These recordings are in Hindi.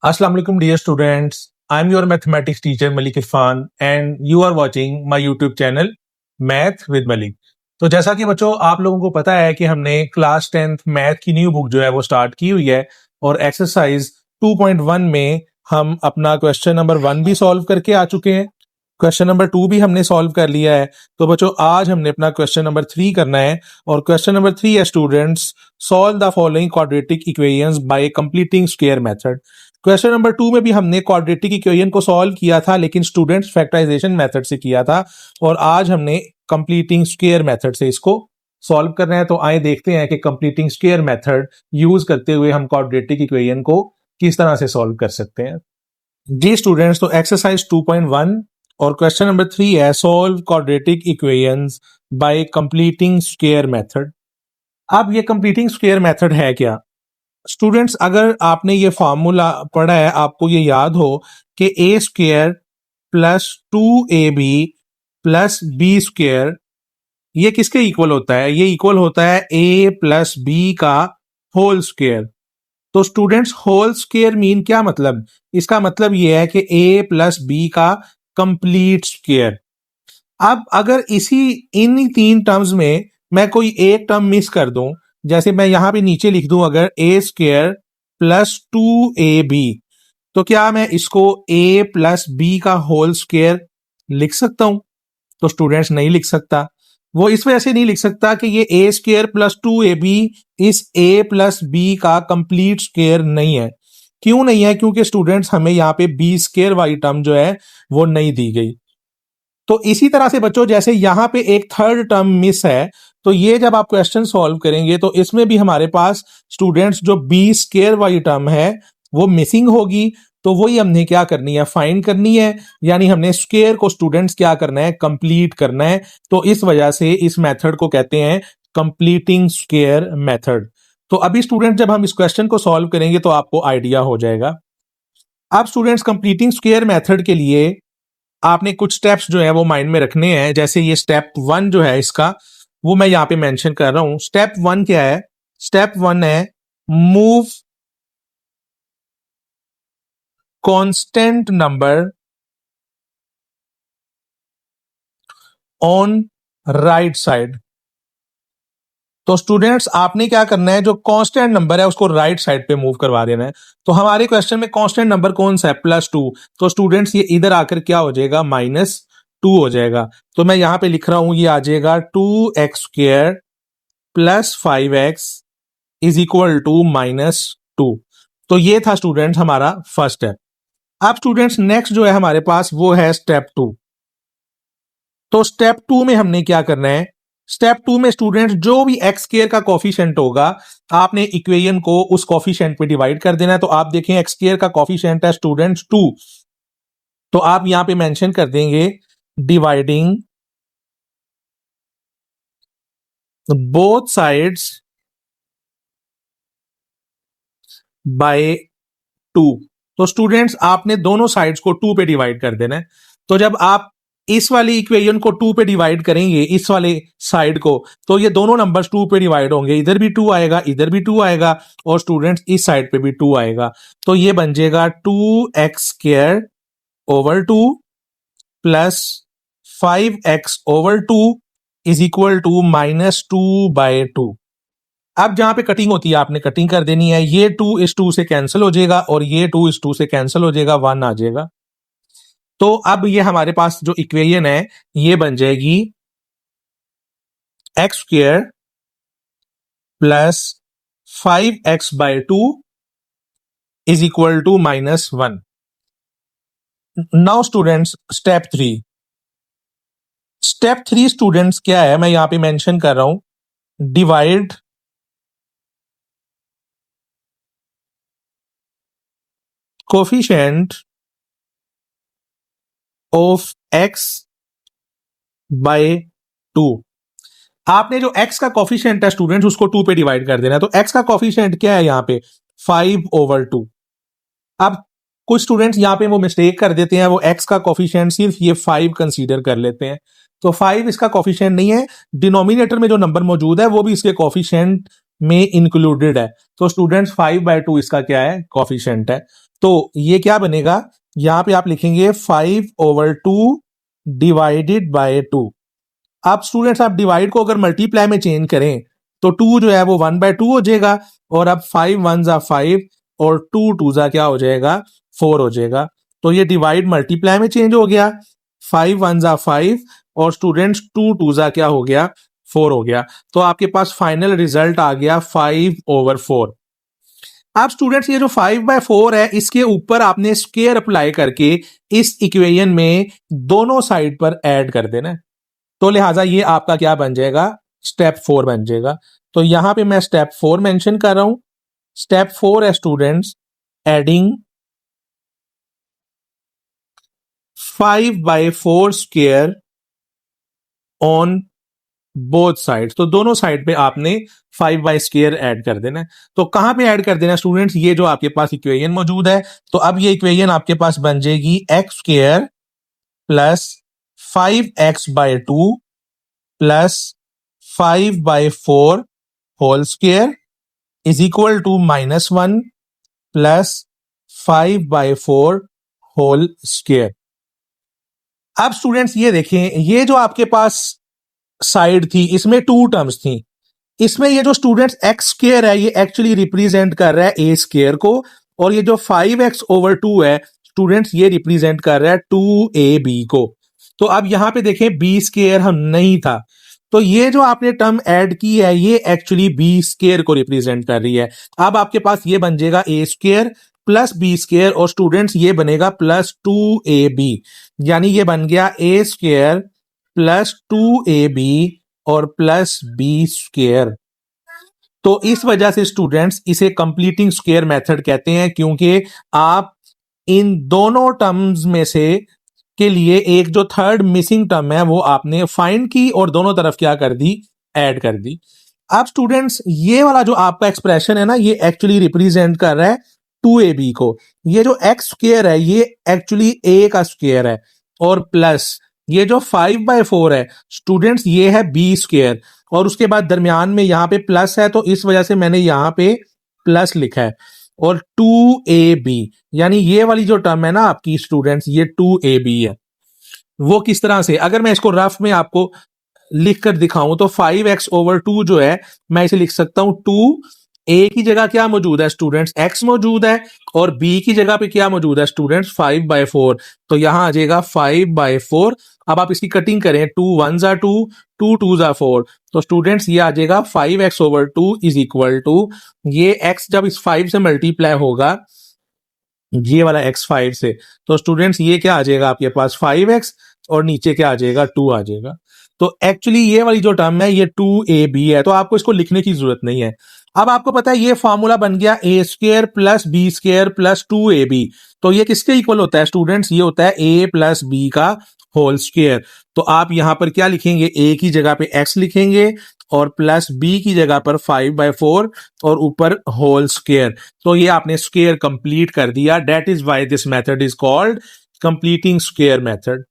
Assalamu alaikum dear students. I'm your mathematics teacher Malik Irfan and you are watching my YouTube channel Math with Malik. तो जैसा कि बच्चों आप लोगों को पता है कि हमने क्लास 10th मैथ की न्यू बुक जो है वो स्टार्ट की हुई है और एक्सरसाइज 2.1 में हम अपना क्वेश्चन नंबर 1 भी सॉल्व करके आ चुके हैं। क्वेश्चन नंबर 2 भी हमने सॉल्व कर लिया है। तो बच्चों आज हमने अपना क्वेश्चन नंबर 3 करना है और क्वेश्चन नंबर 3 है students solve the following quadratic equations bye completing square method. Question number 2 में भी हमने क्वाड्रेटिक इक्वेशन को सॉल्व किया था लेकिन स्टूडेंट्स फैक्टराइजेशन मेथड से किया था और आज हमने कंप्लीटिंग स्क्वायर मेथड से इसको सॉल्व करना है। तो आइए देखते हैं कि कंप्लीटिंग स्क्वायर मेथड यूज करते हुए हम क्वाड्रेटिक इक्वेशन को किस तरह से सॉल्व कर सकते हैं। जी स्टूडेंट्स, तो एक्सरसाइज 2.1 और क्वेश्चन नंबर 3 है solve quadratic equations bye completing square method. अब ये कंप्लीटिंग स्क्वायर मेथड है क्या? स्टूडेंट्स, अगर आपने ये फार्मूला पढ़ा है, आपको ये याद हो कि A square plus 2ab plus B square ये किसके इक्वल होता है? ये इक्वल होता है ए प्लस बी का होल स्क्वायर। तो स्टूडेंट्स होल स्क्वायर मीन क्या मतलब? इसका मतलब ये है कि ए प्लस बी का कंप्लीट स्क्वायर। अब अगर इन तीन टर्म्स में मैं कोई एक टर्म मिस कर दूं, जैसे मैं यहां पे नीचे लिख दूं अगर ए स्क्वायर प्लस 2ab, तो क्या मैं इसको ए प्लस बी का होल स्क्वायर लिख सकता हूं? तो स्टूडेंट्स नहीं लिख सकता। वो इस वजह से नहीं लिख सकता कि ये ए स्क्वायर प्लस 2ab इस ए प्लस बी का कंप्लीट स्क्वायर नहीं है। क्यों नहीं है? क्योंकि स्टूडेंट्स हमें यहाँ पे बी स्क्वायर वाली टर्म जो है वो नहीं दी गई। तो इसी तरह से बच्चों जैसे यहां पे एक थर्ड टर्म मिस है, तो ये जब आप क्वेश्चन सॉल्व करेंगे तो इसमें भी हमारे पास स्टूडेंट्स जो बी स्क्वायर वाली टर्म है वो मिसिंग होगी। तो वही हमने क्या करनी है? फाइंड करनी है, यानी हमने स्क्वायर को स्टूडेंट्स क्या करना है? कंप्लीट करना है। तो इस वजह से इस मेथड को कहते हैं कंप्लीटिंग स्क्वायर मेथड। तो अभी स्टूडेंट जब हम इस क्वेश्चन को सॉल्व करेंगे तो आपको आइडिया हो जाएगा। अब स्टूडेंट्स कंप्लीटिंग स्क्वायर मेथड के लिए आपने कुछ स्टेप्स जो है वो माइंड में रखने हैं। जैसे ये स्टेप 1 जो है इसका वो मैं यहां पे मेंशन कर रहा हूं। स्टेप 1 क्या है? स्टेप 1 है move constant number on right side. तो स्टूडेंट्स आपने क्या करना है? जो कांस्टेंट नंबर है उसको राइट साइड पे मूव करवा देना है। तो हमारे क्वेश्चन में कांस्टेंट नंबर कौन सा है? +2। तो स्टूडेंट्स ये इधर आकर क्या हो जाएगा? -2 हो जाएगा। तो मैं यहां पे लिख रहा हूं, ये आ जाएगा 2x² plus 5x is equal to -2। तो ये था स्टूडेंट्स हमारा फर्स्ट स्टेप। अब स्टूडेंट्स नेक्स्ट जो है हमारे पास वो है स्टेप 2। तो स्टेप 2 में हमने क्या करना है? स्टेप 2 में स्टूडेंट्स जो भी एक्स स्क्वायर का कॉफिशिएंट होगा आपने इक्वेशन को उस कॉफिशिएंट पे डिवाइड कर देना है। तो आप देखें एक्स स्क्वायर का कॉफिशिएंट है स्टूडेंट्स 2, तो आप यहां पे मेंशन कर देंगे डिवाइडिंग बोथ साइड्स बाय 2। तो स्टूडेंट्स आपने दोनों साइड्स को 2 पे डिवाइड कर देना है। तो जब आप इस वाली इक्वेशन को 2 पे डिवाइड करेंगे इस वाले साइड को, तो ये दोनों नंबर्स 2 पे डिवाइड होंगे। इधर भी 2 आएगा, इधर भी 2 आएगा और स्टूडेंट्स इस साइड पे भी 2 आएगा। तो ये बन जाएगा 2x² over 2 plus 5x/2 is equal to -2/2। अब जहां पे कटिंग होती है आपने कटिंग कर देनी है। ये 2 इस 2 से कैंसिल हो जाएगा और ये 2 इस 2 से कैंसिल हो जाएगा, 1 आ जाएगा। तो अब ये हमारे पास जो इक्वेशन है ये बन जाएगी x² plus 5x/2 is equal to -1। Now students step 3। Step 3 students क्या है? मैं यहां पे मेंशन कर रहा हूं divide coefficient of x by 2। आपने जो x का कॉफिशिएंट है स्टूडेंट्स उसको 2 पे डिवाइड कर देना है। तो x का कॉफिशिएंट क्या है यहां पे? 5/2। अब कुछ स्टूडेंट्स यहां पे वो मिस्टेक कर देते हैं, वो x का कॉफिशिएंट सिर्फ ये 5 कंसीडर कर लेते हैं। तो 5 इसका कॉफिशिएंट नहीं है, डिनोमिनेटर में जो नंबर मौजूद है वो भी इसके कॉफिशिएंट में इंक्लूडेड है। तो स्टूडेंट्स 5/2 इसका क्या है? कॉफिशिएंट है। तो ये क्या बनेगा, यहां पे आप लिखेंगे 5/2 डिवाइडेड बाय 2। आप स्टूडेंट्स आप डिवाइड को अगर मल्टीप्लाई में चेंज करें तो 2 जो है वो 1/2 हो जाएगा, और अब 5 1 जा 5 और 2 2 जा क्या हो जाएगा, 4 हो जाएगा। तो ये डिवाइड मल्टीप्लाई में चेंज हो गया, 5 1 जा 5 और स्टूडेंट्स 2 2 जा क्या हो गया, 4 हो गया। तो आपके पास फाइनल रिजल्ट आ गया 5/4। अब स्टूडेंट्स ये जो 5/4 है इसके ऊपर आपने स्क्वायर अप्लाई करके इस इक्वेशन में दोनों साइड पर ऐड कर देना है। तो लिहाजा ये आपका क्या बन जाएगा, स्टेप 4 बन जाएगा। तो यहां पे मैं स्टेप 4 मेंशन कर रहा हूं। स्टेप 4 है students adding 5/4 square on both side. तो दोनों साइड पे आपने 5/स्क्वायर ऐड कर देना है। तो कहां पे ऐड कर देना स्टूडेंट्स, ये जो आपके पास इक्वेशन मौजूद है, तो अब ये इक्वेशन आपके पास बन जाएगी x² plus 5x/2 plus 5/4 whole square is equal to -1 plus 5/4 whole square. अब स्टूडेंट्स ये देखें, ये जो आपके पास साइड थी इसमें 2 टर्म्स थी। इसमें ये जो स्टूडेंट्स x² है ये एक्चुअली रिप्रेजेंट कर रहा है a² को, और ये जो 5x/2 है स्टूडेंट्स ये रिप्रेजेंट कर रहा है 2ab को। तो अब यहां पे देखें b² हम नहीं था, तो ये जो आपने टर्म ऐड की है ये एक्चुअली b² को रिप्रेजेंट कर रही है। अब आपके पास ये बन जाएगा a² प्लस b² और स्टूडेंट्स ये बनेगा प्लस 2ab, यानी ये बन गया a² प्लस 2ab और प्लस b²। तो इस वजह से स्टूडेंट्स इसे कंप्लीटिंग स्क्वायर मेथड कहते हैं, क्योंकि आप इन दोनों टर्म्स में से के लिए एक जो थर्ड मिसिंग टर्म है वो आपने फाइंड की और दोनों तरफ क्या कर दी, ऐड कर दी। अब स्टूडेंट्स ये वाला जो आपका एक्सप्रेशन है ना ये एक्चुअली रिप्रेजेंट कर रहा है 2ab को। ये जो x² है ये एक्चुअली a का स्क्वायर है, और प्लस ये जो 5/4 है स्टूडेंट्स ये है b², और उसके बाद दरमियान में यहां पे प्लस है तो इस वजह से मैंने यहां पे प्लस लिखा है, और 2ab यानी ये वाली जो टर्म है ना आपकी स्टूडेंट्स ये 2ab है। वो किस तरह से, अगर मैं इसको रफ में आपको लिख कर दिखाऊं तो 5x/2 जो है मैं इसे लिख सकता हूं 2 a की जगह क्या मौजूद है स्टूडेंट्स, x मौजूद है, और b की जगह पे क्या मौजूद है स्टूडेंट्स 5/4। तो यहां आ जाएगा 5/4। अब आप इसकी कटिंग करें 2 1 जा 2 2 2 जा 4, तो स्टूडेंट्स ये आ जाएगा 5x/2 इज इक्वल टू ये x जब इस 5 से मल्टीप्लाई होगा ये वाला x 5 से, तो स्टूडेंट्स ये क्या आ जाएगा आपके पास 5x और नीचे क्या आ जाएगा 2 आ जाएगा। तो एक्चुअली ये वाली जो टर्म है ये 2ab है, तो आपको इसको लिखने की जरूरत नहीं है। अब आपको पता है ये फॉर्मूला बन गया a² plus b² plus 2ab। तो ये किसके इक्वल होता है स्टूडेंट्स, ये होता है a प्लस b का होल स्क्वायर। तो आप यहां पर क्या लिखेंगे, a की जगह पे x लिखेंगे और प्लस b की जगह पर 5/4 और ऊपर होल स्क्वायर। तो ये आपने स्क्वायर कंप्लीट कर दिया। That is why this method is called completing square method.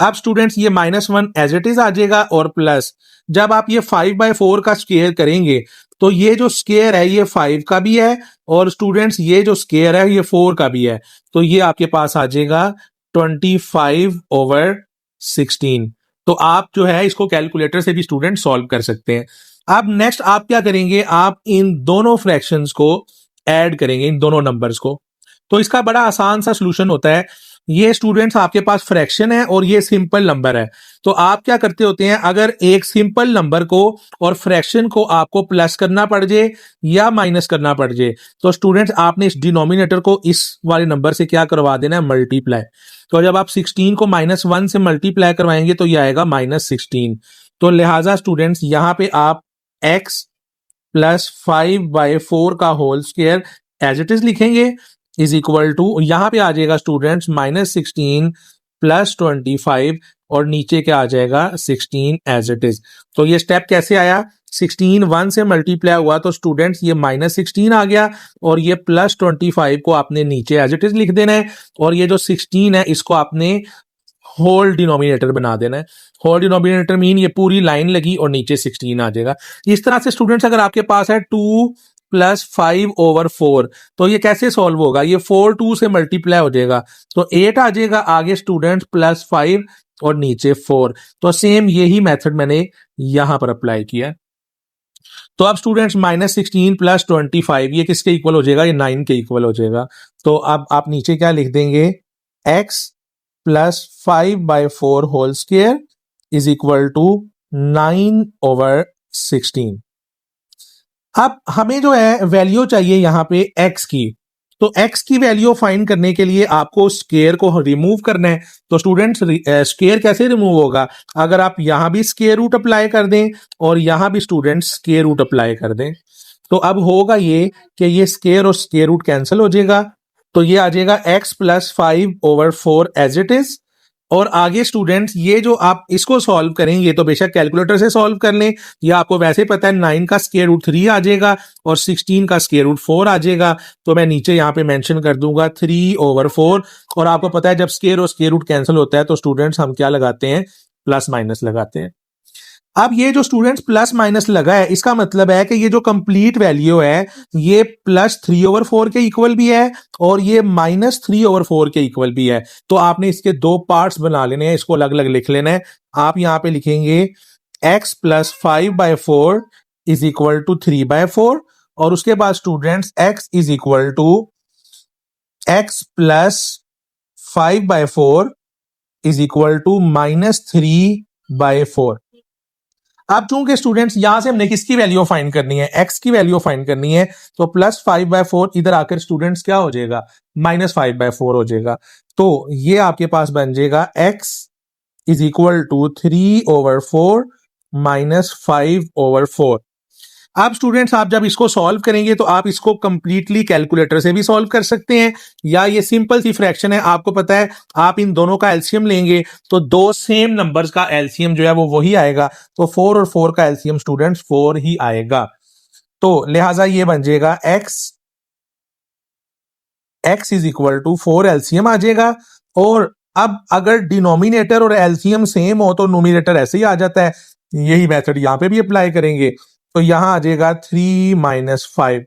अब स्टूडेंट्स ये -1 एज इट इज आ जाएगा, और प्लस जब आप ये 5/4 का स्क्वायर करेंगे तो ये जो स्क्वायर है ये 5 का भी है, और स्टूडेंट्स ये जो स्क्वायर है ये 4 का भी है। तो ये आपके पास आ जाएगा 25/16। तो आप जो है इसको कैलकुलेटर से भी स्टूडेंट सॉल्व कर सकते हैं। अब नेक्स्ट आप क्या करेंगे, आप इन दोनों फ्रैक्शंस को ऐड करेंगे, इन दोनों नंबर्स को। तो इसका बड़ा आसान सा सोल्यूशन होता है। ये स्टूडेंट्स आपके पास फ्रैक्शन है और ये सिंपल नंबर है, तो आप क्या करते होते हैं, अगर एक सिंपल नंबर को और फ्रैक्शन को आपको प्लस करना पड़ जाए या माइनस करना पड़ जाए, तो स्टूडेंट्स आपने इस डिनोमिनेटर को इस वाले नंबर से क्या करवा देना है, मल्टीप्लाई। तो जब आप 16 को -1 से मल्टीप्लाई करवाएंगे तो ये आएगा -16। तो लिहाजा स्टूडेंट्स यहां पे आप x प्लस 5/4 का whole square as it is लिखेंगे इज इक्वल टू, यहां पे आ जाएगा स्टूडेंट्स -16 प्लस 25 और नीचे क्या आ जाएगा 16 एज इट इज। तो ये स्टेप कैसे आया, 16 1 से मल्टीप्लाई हुआ तो स्टूडेंट्स ये -16 आ गया, और ये प्लस 25 को आपने नीचे एज इट इज लिख देना है, और ये जो 16 है इसको आपने होल डिनोमिनेटर बना देना है। होल डिनोमिनेटर मीन ये पूरी लाइन लगी और नीचे 16 आ जाएगा। इस तरह से स्टूडेंट्स अगर आपके पास है 2 प्लस 5/4। तो ये कैसे सॉल्व होगा, ये 4 2 से मल्टीप्लाई हो जाएगा तो 8 आ जाएगा, आगे स्टूडेंट्स प्लस 5 और नीचे 4। तो सेम यही मेथड मैंने यहां पर अप्लाई किया। तो अब स्टूडेंट्स -16 + 25 ये किसके इक्वल हो जाएगा, ये 9 के इक्वल हो जाएगा। तो अब आप नीचे क्या लिख देंगे, x + 5/4 whole square is equal to 9/16। अब हमें जो है वैल्यू चाहिए यहाँ पे x की। तो x की वैल्यू फाइंड करने के लिए आपको स्क्वायर को रिमूव करना है। तो स्टूडेंट्स स्क्वायर कैसे रिमूव होगा, अगर आप यहां भी स्क्वायर रूट अप्लाई कर दें और यहां भी स्टूडेंट्स स्क्वायर रूट अप्लाई कर दें, तो अब होगा ये कि ये स्क्वायर और स्क्वायर रूट कैंसिल हो जाएगा। तो ये आ जाएगा x + 5/4 एज इट इज। और आगे स्टूडेंट्स ये जो आप इसको सॉल्व करेंगे तो बेशक कैलकुलेटर से सॉल्व कर लें, या आपको वैसे पता है 9 का स्क्वायर रूट 3 आ जाएगा और 16 का स्क्वायर रूट 4 आ जाएगा। तो मैं नीचे यहाँ पे मेंशन कर दूंगा 3/4। और आपको पता है जब स्क्वायर और स्क्वायर रूट कैंसिल होता है तो स्टूडेंट्स हम क्या लगाते हैं, प्लस माइनस लगाते हैं। अब ये जो स्टूडेंट्स प्लस माइनस लगा है इसका मतलब है कि ये जो कंप्लीट वैल्यू है ये +3/4 के इक्वल भी है और ये -3/4 के इक्वल भी है। तो आपने इसके दो पार्ट्स बना लेने हैं, इसको अलग अलग लिख लेना है। आप यहां पे लिखेंगे x + 5/4 इज इक्वल टू 3/4 और उसके बाद students x is equal to x + 5/4 is equal to -3/4। अब चूंकि स्टूडेंट्स यहां से हमने किसकी वैल्यू फाइंड करनी है, x की वैल्यू फाइंड करनी है, तो +5/4 इधर आकर स्टूडेंट्स क्या हो जाएगा, -5/4 हो जाएगा। तो ये आपके पास बन जाएगा x इज इक्वल टू 3/4 -5/4। अब स्टूडेंट्स आप जब इसको सॉल्व करेंगे तो आप इसको कंप्लीटली कैलकुलेटर से भी सॉल्व कर सकते हैं, या ये सिंपल सी फ्रैक्शन है, आपको पता है आप इन दोनों का एलसीएम लेंगे तो दो सेम नंबर्स का एलसीएम जो है वो वही आएगा। तो 4 और 4 का एलसीएम स्टूडेंट्स 4 ही आएगा। तो लिहाजा ये बन जाएगा x is equal to 4 LCM आ जाएगा। और अब अगर डिनोमिनेटर और एलसीएम सेम हो तो नोमिनेटर ऐसे ही आ जाता है। यही मेथड यहां पे भी अप्लाई करेंगे तो यहां आ जाएगा 3 - 5।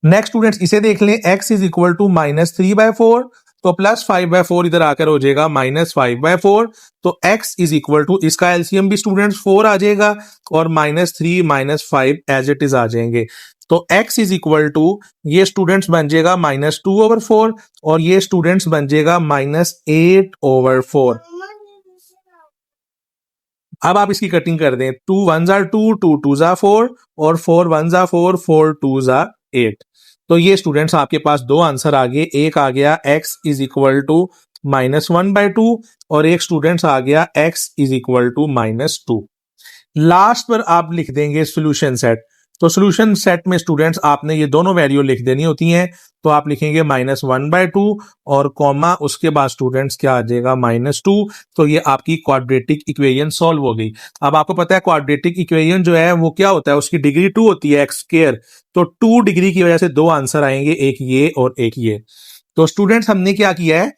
नेक्स्ट स्टूडेंट्स इसे देख लें, x इज इक्वल टू -3/4 तो +5/4 इधर आकर हो जाएगा -5/4। तो x इज इक्वल टू इसका एलसीएम भी स्टूडेंट्स 4 आ जाएगा और -3 - 5 एज इट इज आ जाएंगे। तो x इज इक्वल टू ये स्टूडेंट्स बन जाएगा -2/4 और ये स्टूडेंट्स बन जाएगा -8/4। अब आप इसकी कटिंग कर दें, 2 1s are 2, 2 2s are 4 और 4 1s are 4, 4 2s are 8। तो ये स्टूडेंट्स आपके पास दो आंसर आ गए, एक आ गया x इज इक्वल टू -1/2 और एक स्टूडेंट्स आ गया x is equal to -2। Last पर आप लिख देंगे सोल्यूशन सेट। तो सोल्यूशन सेट में स्टूडेंट्स आपने ये दोनों वैल्यू लिख देनी होती हैं। तो आप लिखेंगे -1/2 और कॉमा उसके बाद स्टूडेंट्स क्या आ जाएगा, -2। तो ये आपकी क्वाड्रेटिक इक्वेशन सॉल्व हो गई। अब आपको पता है क्वाड्रेटिक इक्वेशन जो है वो क्या होता है, उसकी डिग्री 2 होती है, x स्क्वायर। तो 2 डिग्री की वजह से दो आंसर आएंगे, एक ये और एक ये। तो स्टूडेंट्स हमने क्या किया है,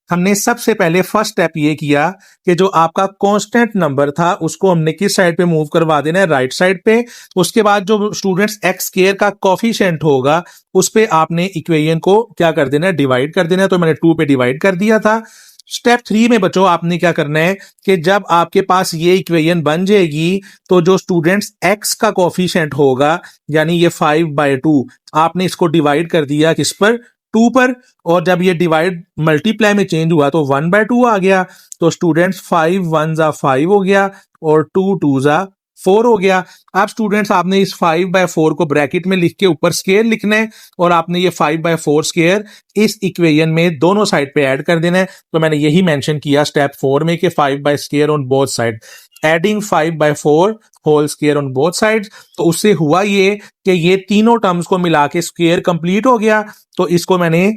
हमने सबसे पहले फर्स्ट स्टेप ये किया कि जो आपका कांस्टेंट नंबर था उसको हमने किस साइड पे मूव करवा देना है, राइट साइड पे। उसके बाद जो स्टूडेंट्स एक्स स्क्वायर का कोफिशिएंट होगा उस पे आपने इक्वेशन को क्या कर देना है, डिवाइड कर देना है। तो मैंने 2 पे डिवाइड कर दिया था। स्टेप 3 में बच्चों आपने क्या करना है कि जब आपके पास ये इक्वेशन बन जाएगी तो जो स्टूडेंट्स x का कोफिशिएंट होगा यानी ये 5/2 आपने इसको डिवाइड कर दिया किस पर, 2 पर। और जब ये डिवाइड मल्टीप्लाई में चेंज हुआ तो 1/2 आ गया। तो स्टूडेंट्स 5 1s are 5 हो गया और 2 2s are 4 हो गया। अब स्टूडेंट्स आपने इस 5/4 को ब्रैकेट में लिख के ऊपर स्क्वायर लिखना है और आपने ये 5/4 स्क्वायर इस इक्वेशन में दोनों साइड पे ऐड कर देना है। तो मैंने यही मेंशन किया स्टेप 4 में कि 5/स्क्वायर on both side, adding 5/4 whole square on both sides. तो उससे हुआ ये कि ये तीनों टर्म्स को मिला के स्क्वायर कंप्लीट हो गया। तो इसको मैंने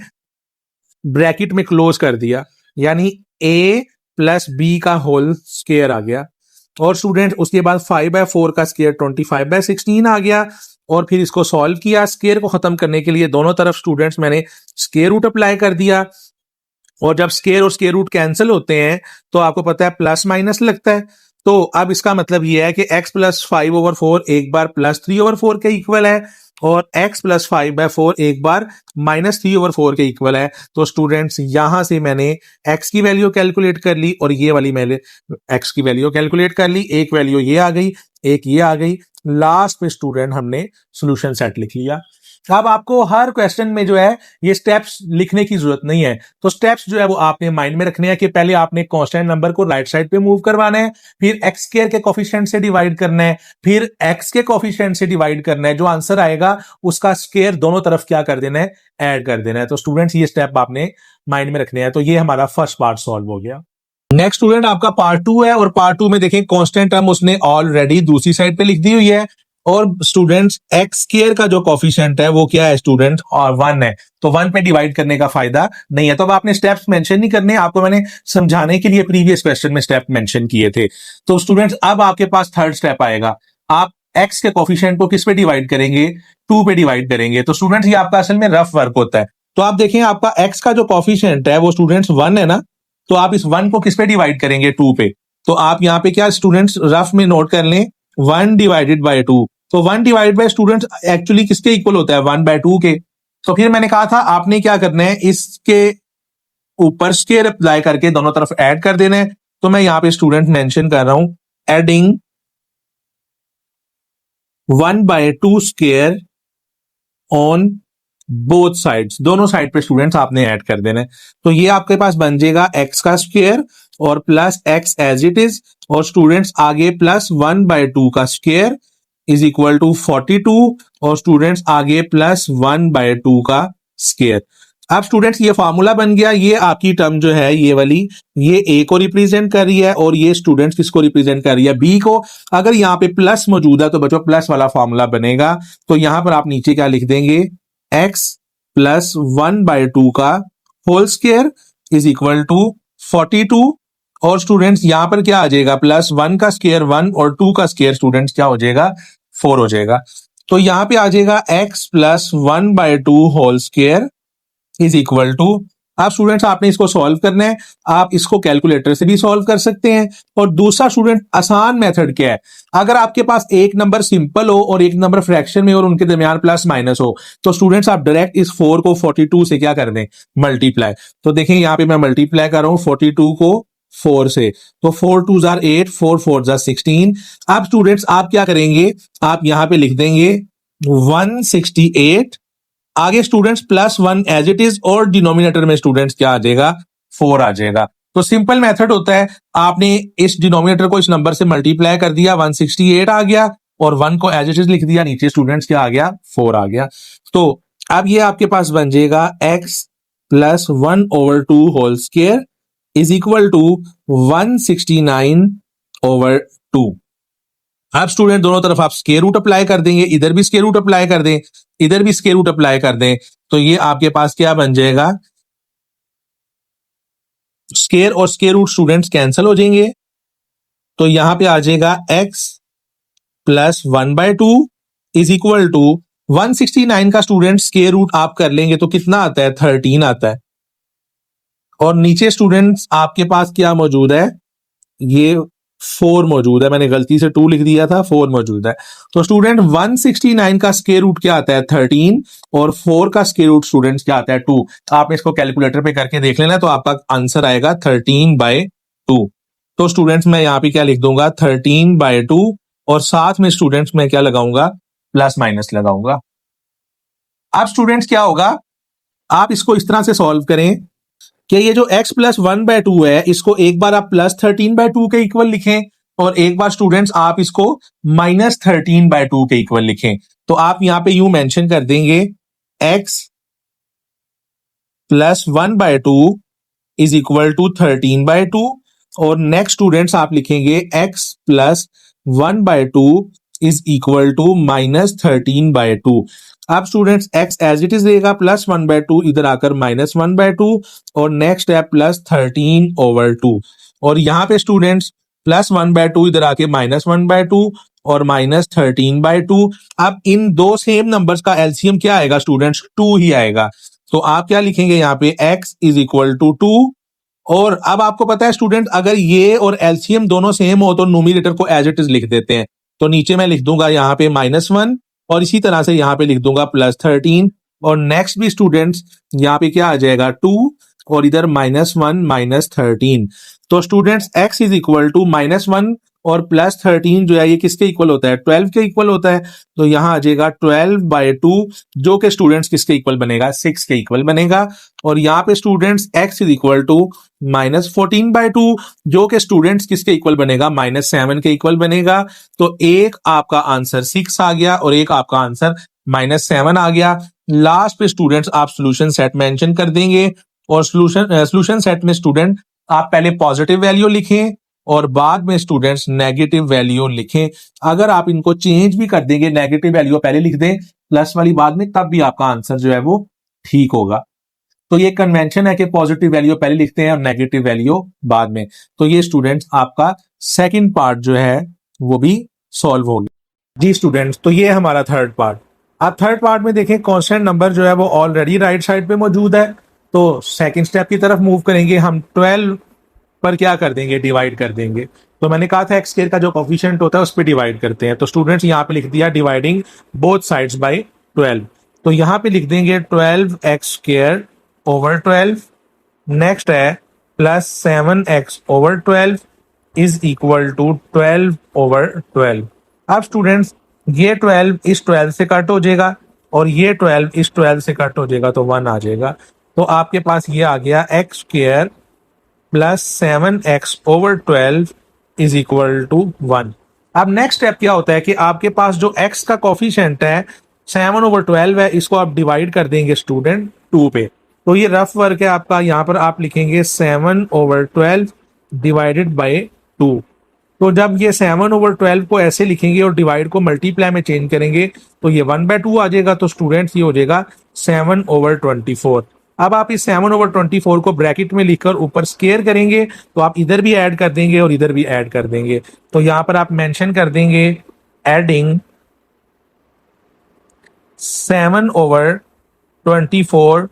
ब्रैकेट में क्लोज कर दिया यानी a + b का होल स्क्वायर आ गया। और स्टूडेंट उसके बाद 5/4 का स्क्वायर 25/16 आ गया। और फिर इसको सॉल्व किया, स्क्वायर को खत्म करने के लिए दोनों तरफ स्टूडेंट्स मैंने स्क्वायर रूट अप्लाई कर दिया। और जब स्क्वायर और स्क्वायर रूट कैंसिल होते हैं तो आपको पता है प्लस माइनस लगता है। तो अब इसका मतलब यह है कि x + 5/4 एक बार +3/4 के इक्वल है और x प्लस 5/4 एक बार -3/4 के इक्वल है। तो स्टूडेंट्स यहां से मैंने x की वैल्यू कैलकुलेट कर ली और ये वाली मैंने x की वैल्यू कैलकुलेट कर ली। एक वैल्यू ये आ गई, एक ये आ गई। लास्ट में स्टूडेंट हमने सोल्यूशन सेट लिख लिया। अब आपको हर क्वेश्चन में जो है ये स्टेप्स लिखने की जरूरत नहीं है। तो स्टेप्स जो है वो आपने माइंड में रखने हैं कि पहले आपने कांस्टेंट नंबर को राइट साइड पे मूव करवाना है, फिर एक्स स्क्वायर के कोफिशिएंट से डिवाइड करना है, फिर एक्स के कोफिशिएंट से डिवाइड करना है। जो आंसर आएगा उसका स्क्वायर दोनों तरफ क्या कर देना है, ऐड कर देना है। तो स्टूडेंट्स ये स्टेप आपने माइंड में रखने हैं। तो ये हमारा फर्स्ट पार्ट सॉल्व हो गया। नेक्स्ट स्टूडेंट आपका पार्ट 2 है और पार्ट 2 में देखें कांस्टेंट टर्म उसने ऑलरेडी दूसरी साइड पे लिख दी हुई है और स्टूडेंट्स एक्स स्क्वायर का जो कोफिशिएंट है वो क्या है स्टूडेंट, और 1 है। तो 1 पे डिवाइड करने का फायदा नहीं है। तो अब आपने स्टेप्स मेंशन नहीं करने, आपको मैंने समझाने के लिए प्रीवियस क्वेश्चन में स्टेप मेंशन किए थे। तो स्टूडेंट्स अब आपके पास थर्ड स्टेप आएगा। आप एक्स के कोफिशिएंट को किस पे डिवाइड करेंगे, 2 पे डिवाइड करेंगे। तो स्टूडेंट्स ये आपका असल में रफ वर्क होता है। तो आप देखें आपका एक्स का जो कोफिशिएंट है वो स्टूडेंट्स 1 है ना, तो आप इस 1 को किस पे डिवाइड करेंगे, 2 पे। तो आप यहाँ पे क्या स्टूडेंट्स रफ में नोट कर लें, 1 डिवाइडेड बाय 2। तो 1 डिवाइड बाय स्टूडेंट्स एक्चुअली किसके इक्वल होता है, 1/2 के। तो फिर मैंने कहा था आपने क्या करना है, इसके ऊपर स्क्वायर अप्लाई करके दोनों तरफ ऐड कर देना है। तो मैं यहाँ पे स्टूडेंट मेंशन कर रहा हूं, adding 1/2 square on both sides, दोनों साइड पे स्टूडेंट्स आपने ऐड कर देना है। तो ये आपके पास बन जाएगा एक्स का स्क्वायर और plus x as it is, और स्टूडेंट्स आगे प्लस 1/2 का स्क्वायर इज इक्वल टू 42, और स्टूडेंट्स आगे प्लस 1/2 का स्क्वायर। अब स्टूडेंट्स ये फॉर्मूला बन गया। ये आपकी टर्म जो है ये वाली, ये ए को रिप्रेजेंट कर रही है और ये स्टूडेंट्स किसको रिप्रेजेंट कर रही है, बी को। अगर यहाँ पे प्लस मौजूद है तो बच्चों प्लस वाला फॉर्मूला बनेगा। तो यहां पर आप नीचे क्या लिख देंगे, एक्स प्लस 1/2 का whole square is equal to 42, और स्टूडेंट्स यहां पर क्या आ जाएगा, प्लस 1 का स्क्वायर 1 और 2 का स्क्वायर स्टूडेंट्स क्या हो जाएगा, 4 हो जाएगा। तो यहां पे आ जाएगा x plus 1/2 whole square is equal to, आप स्टूडेंट्स आपने इसको सॉल्व करना है। आप इसको कैलकुलेटर से भी सॉल्व कर सकते हैं। और दूसरा स्टूडेंट आसान मेथड क्या है, अगर आपके पास एक नंबर सिंपल हो और एक नंबर फ्रैक्शन में और उनके दरमियान प्लस माइनस हो, तो स्टूडेंट्स आप डायरेक्ट इस 4 को 42 से क्या कर दें, मल्टीप्लाई। तो देखें यहां पे मैं मल्टीप्लाई कर रहा हूं 42 को 4 से, तो 4 2 जार 8, 4 4 जार 16। अब स्टूडेंट्स आप क्या करेंगे, आप यहां पे लिख देंगे 168, आगे students plus 1 as it is, और डिनोमिनेटर में स्टूडेंट्स क्या आ जाएगा, 4 आ जाएगा। तो सिंपल मेथड होता है, आपने इस डिनोमिनेटर को इस नंबर से मल्टीप्लाई कर दिया, 168 आ गया, और 1 को एज इट इज लिख दिया, नीचे स्टूडेंट्स क्या आ गया, 4 आ गया। तो अब ये आपके पास बन जाएगा x plus 1/2 whole square is equal to 169/2। अब स्टूडेंट दोनों तरफ आप स्क्वायर रूट अप्लाई कर देंगे, इधर भी स्क्वायर रूट अप्लाई कर दें, इधर भी स्क्वायर रूट अप्लाई कर दें। तो ये आपके पास क्या बन जाएगा, स्क्वायर और स्क्वायर रूट स्टूडेंट्स कैंसिल हो जाएंगे। तो यहां पे आ जाएगा x plus 1/2 is equal to 169 का स्टूडेंट स्क्वायर रूट आप कर लेंगे तो कितना आता है, 13 आता है। और नीचे स्टूडेंट्स आपके पास क्या मौजूद है, ये 4 मौजूद है, मैंने गलती से 2 लिख दिया था, 4 मौजूद है। तो स्टूडेंट 169 का स्क्वायर रूट क्या आता है, 13, और 4 का स्क्वायर रूट स्टूडेंट्स क्या आता है, 2। आप इसको कैलकुलेटर पे करके देख लेना, तो आपका आंसर आएगा 13/2। तो स्टूडेंट्स मैं यहाँ पे क्या लिख दूंगा, 13/2, और साथ में स्टूडेंट्स मैं क्या लगाऊंगा, प्लस माइनस लगाऊंगा। अब स्टूडेंट्स क्या होगा, आप इसको इस तरह से सॉल्व करें कि ये जो x प्लस 1/2 है, इसको एक बार आप प्लस 13/2 के इक्वल लिखें, और एक बार स्टूडेंट्स आप इसको माइनस 13/2 के इक्वल लिखें। तो आप यहां पे यूं मेंशन कर देंगे x plus 1/2 is equal to 13/2, और नेक्स्ट स्टूडेंट्स आप लिखेंगे x plus 1/2 is equal to minus 13/2। अब students x as it is रहेगा, प्लस 1/2 इधर आकर माइनस 1/2, और नेक्स्ट है प्लस 13/2, और यहां पे स्टूडेंट्स प्लस 1/2 इधर आके माइनस 1/2 और माइनस 13/2। अब इन दो सेम नंबर्स का एलसीएम क्या आएगा स्टूडेंट्स, 2 ही आएगा। तो आप क्या लिखेंगे यहाँ पे, x इज इक्वल टू 2। और अब आपको पता है स्टूडेंट, अगर ये और एलसीएम दोनों सेम हो तो न्यूमरेटर को एज इट इज लिख देते हैं। तो नीचे मैं लिख दूंगा यहाँ पे -1 और इसी तरह से यहाँ पे लिख दूंगा +13 और नेक्स्ट भी स्टूडेंट्स यहाँ पे क्या आ जाएगा 2 और इधर -1 -13। तो students x is equal to -1 और +13 जो है ये किसके इक्वल होता है 12 के इक्वल होता है। तो यहाँ आ जाएगा 12/2 जो कि स्टूडेंट्स किसके इक्वल बनेगा 6 के इक्वल बनेगा। और यहाँ पे students x is equal to -14/2 जो कि स्टूडेंट्स किसके इक्वल बनेगा -7 के इक्वल बनेगा। तो एक आपका आंसर 6 आ गया और एक आपका आंसर -7 आ गया। लास्ट पे स्टूडेंट्स आप सोल्यूशन सेट मेंशन कर देंगे और सोल्यूशन सेट में स्टूडेंट आप पहले पॉजिटिव वैल्यू लिखें और बाद में स्टूडेंट्स नेगेटिव वैल्यू लिखें। अगर आप इनको चेंज भी कर देंगे, नेगेटिव वैल्यू पहले लिख दें प्लस वाली बाद में, तब भी आपका आंसर जो है वो ठीक होगा। तो ये कन्वेंशन है कि पॉजिटिव वैल्यू पहले लिखते हैं और नेगेटिव वैल्यू बाद में। तो ये स्टूडेंट्स आपका सेकंड पार्ट जो है वो भी सॉल्व हो गया। जी स्टूडेंट्स, तो ये हमारा थर्ड पार्ट। अब थर्ड पार्ट में देखें कांस्टेंट नंबर जो है वो ऑलरेडी राइट साइड पे मौजूद है। तो सेकंड स्टेप की तरफ मूव करेंगे, हम 12 पर क्या कर देंगे डिवाइड कर देंगे। तो मैंने कहा था एक्स स्क्वायर का जो कोफिशिएंट होता है उस पर डिवाइड करते हैं। तो स्टूडेंट्स यहाँ पे लिख दिया डिवाइडिंग बोथ साइड्स बाय 12। तो यहाँ पे लिख देंगे 12x² ओवर 12। नेक्स्ट है +7x over 12 is equal to 12 over 12। अब स्टूडेंट्स ये 12 इस 12 से कट हो जाएगा और ये 12 इस 12 से कट हो जाएगा तो 1 आ जाएगा। तो आपके पास ये आ गया x² +7x over 12 is equal to 1। अब नेक्स्ट स्टेप क्या होता है कि आपके पास जो x का कोफिशिएंट है 7 ओवर 12 है, इसको आप डिवाइड कर देंगे स्टूडेंट 2 पे। तो ये रफ वर्क है आपका, यहाँ पर आप लिखेंगे 7 ओवर 12 डिवाइडेड बाय 2। तो जब ये 7 ओवर 12 को ऐसे लिखेंगे और डिवाइड को मल्टीप्लाई में चेंज करेंगे तो ये 1/2 आ जाएगा। तो स्टूडेंट्स ये हो जाएगा 7 ओवर 24। अब आप इस 7 ओवर 24 को ब्रैकेट में लिखकर ऊपर स्केयर करेंगे तो आप इधर भी ऐड कर देंगे और इधर भी ऐड कर देंगे। तो यहां पर आप मेंशन कर देंगे adding 7 over 24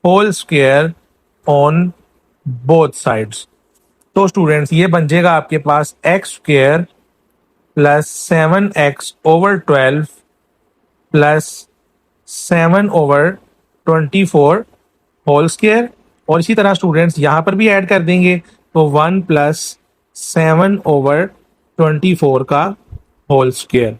whole square on both sides. तो स्टूडेंट्स ये बन जाएगा आपके पास x² +7x over 12 +7 over 24 whole square. और इसी तरह स्टूडेंट्स यहां पर भी ऐड कर देंगे तो 1 +7 ओवर 24 का होल स्क्वायर।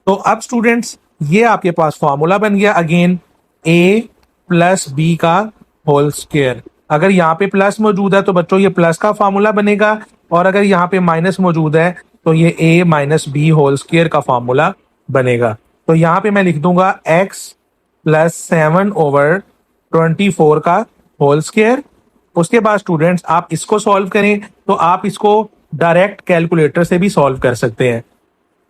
तो अब स्टूडेंट्स ये आपके पास फॉर्मूला बन गया अगेन a + b का होल स्क्वायर। अगर यहाँ पे प्लस मौजूद है तो बच्चों ये प्लस का फॉर्मूला बनेगा और अगर यहाँ पे माइनस मौजूद है तो ये a - b होल स्क्वायर का फॉर्मूला बनेगा। तो यहाँ पे मैं लिख दूंगा x +7 ओवर 24 का होल स्क्वायर। उसके बाद स्टूडेंट्स आप इसको सॉल्व करें तो आप इसको डायरेक्ट कैलकुलेटर से भी सॉल्व कर सकते हैं,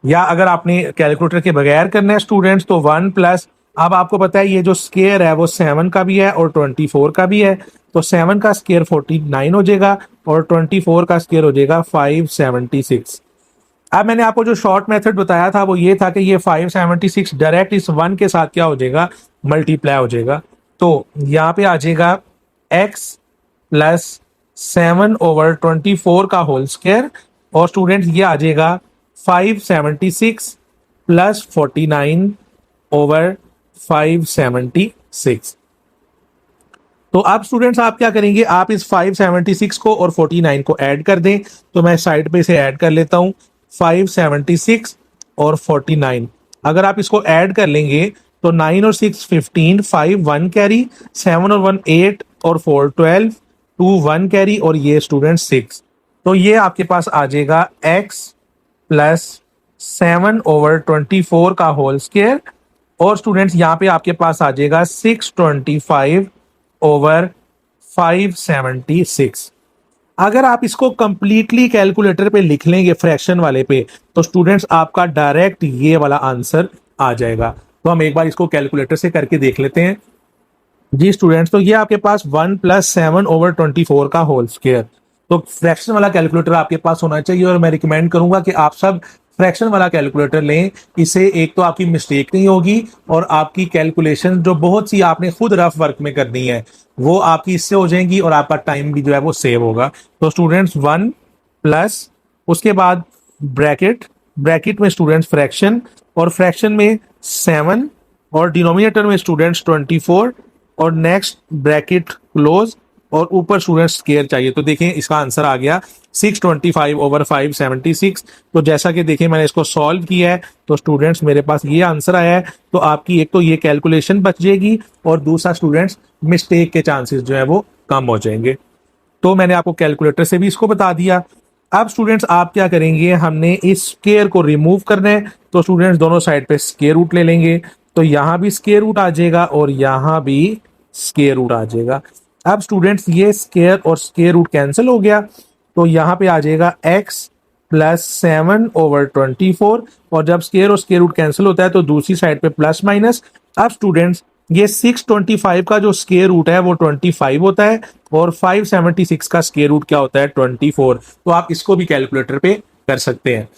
या अगर आपने कैलकुलेटर के बगैर करना है स्टूडेंट्स तो 1 प्लस, अब आपको पता है ये जो स्क्वायर है वो 7 का भी है और 24 का भी है। तो 7 का स्क्वायर 49 हो जाएगा और 24 का स्क्वायर हो जाएगा 576। अब मैंने आपको जो शॉर्ट मेथड बताया था वो ये था कि ये 576 डायरेक्ट इस 1 के साथ क्या हो जाएगा मल्टीप्लाई हो जाएगा। तो यहाँ पे आ जाएगा x +7 ओवर 24 का होल स्क्वायर और स्टूडेंट्स ये आ जाएगा 576 + 49 ओवर 576। तो अब स्टूडेंट्स आप क्या करेंगे, आप इस 576 को और 49 को ऐड कर दें। तो मैं साइड पे इसे ऐड कर लेता हूं 576 और 49। अगर आप इसको ऐड कर लेंगे तो 9 और 6 15, 5 1 कैरी, 7 और 1 8 और 4 12, 2 1 कैरी और ये स्टूडेंट 6। तो ये आपके पास आ जाएगा x +7 ओवर 24 का होल स्क्वायर और स्टूडेंट्स यहाँ पे आपके पास आ जाएगा 625 ओवर 576। अगर आप इसको कंप्लीटली कैलकुलेटर पे लिख लेंगे फ्रैक्शन वाले पे तो स्टूडेंट्स आपका डायरेक्ट ये वाला आंसर आ जाएगा। तो हम एक बार इसको कैलकुलेटर से करके देख लेते हैं। जी स्टूडेंट्स, तो ये आपके पास 1 + 7 ओवर 24 का होल स्क्वायर। तो फ्रैक्शन वाला कैलकुलेटर आपके पास होना चाहिए और मैं रिकमेंड करूंगा कि आप सब फ्रैक्शन वाला कैलकुलेटर लें। इससे एक तो आपकी मिस्टेक नहीं होगी और आपकी कैलकुलेशन जो बहुत सी आपने खुद रफ वर्क में करनी है वो आपकी इससे हो जाएंगी और आपका टाइम भी जो है वो सेव होगा। तो स्टूडेंट्स 1 प्लस उसके बाद ब्रैकेट में स्टूडेंट्स फ्रैक्शन और फ्रैक्शन में 7 और डिनोमिनेटर में स्टूडेंट्स 24 और नेक्स्ट ब्रैकेट क्लोज और ऊपर स्टूडेंट स्केयर चाहिए। तो देखें इसका आंसर आ गया 625/576। तो जैसा कि देखें मैंने इसको सॉल्व किया है तो स्टूडेंट्स मेरे पास ये आंसर आया है। तो आपकी एक तो ये कैलकुलेशन बच जाएगी और दूसरा स्टूडेंट्स मिस्टेक के चांसेस जो है वो कम हो जाएंगे। तो मैंने आपको कैलकुलेटर से भी इसको बता दिया। अब स्टूडेंट्स आप क्या करेंगे, हमने इस स्केयर को रिमूव करना है तो स्टूडेंट्स दोनों साइड पे स्केयर रूट ले लेंगे। तो यहां भी स्केयर रूट आ जाएगा और यहां भी स्केयर रूट आ जाएगा। अब स्टूडेंट्स ये स्केयर और स्केयर रूट कैंसिल हो गया तो यहाँ पे आ जाएगा x प्लस 7/24 और जब स्केयर और स्केयर रूट कैंसिल होता है तो दूसरी साइड पे प्लस माइनस। अब स्टूडेंट्स ये 625 का जो स्केयर रूट है वो 25 होता है और 576 का स्केयर रूट क्या होता है 24। तो आप इसको भी कैलकुलेटर पे कर सकते हैं।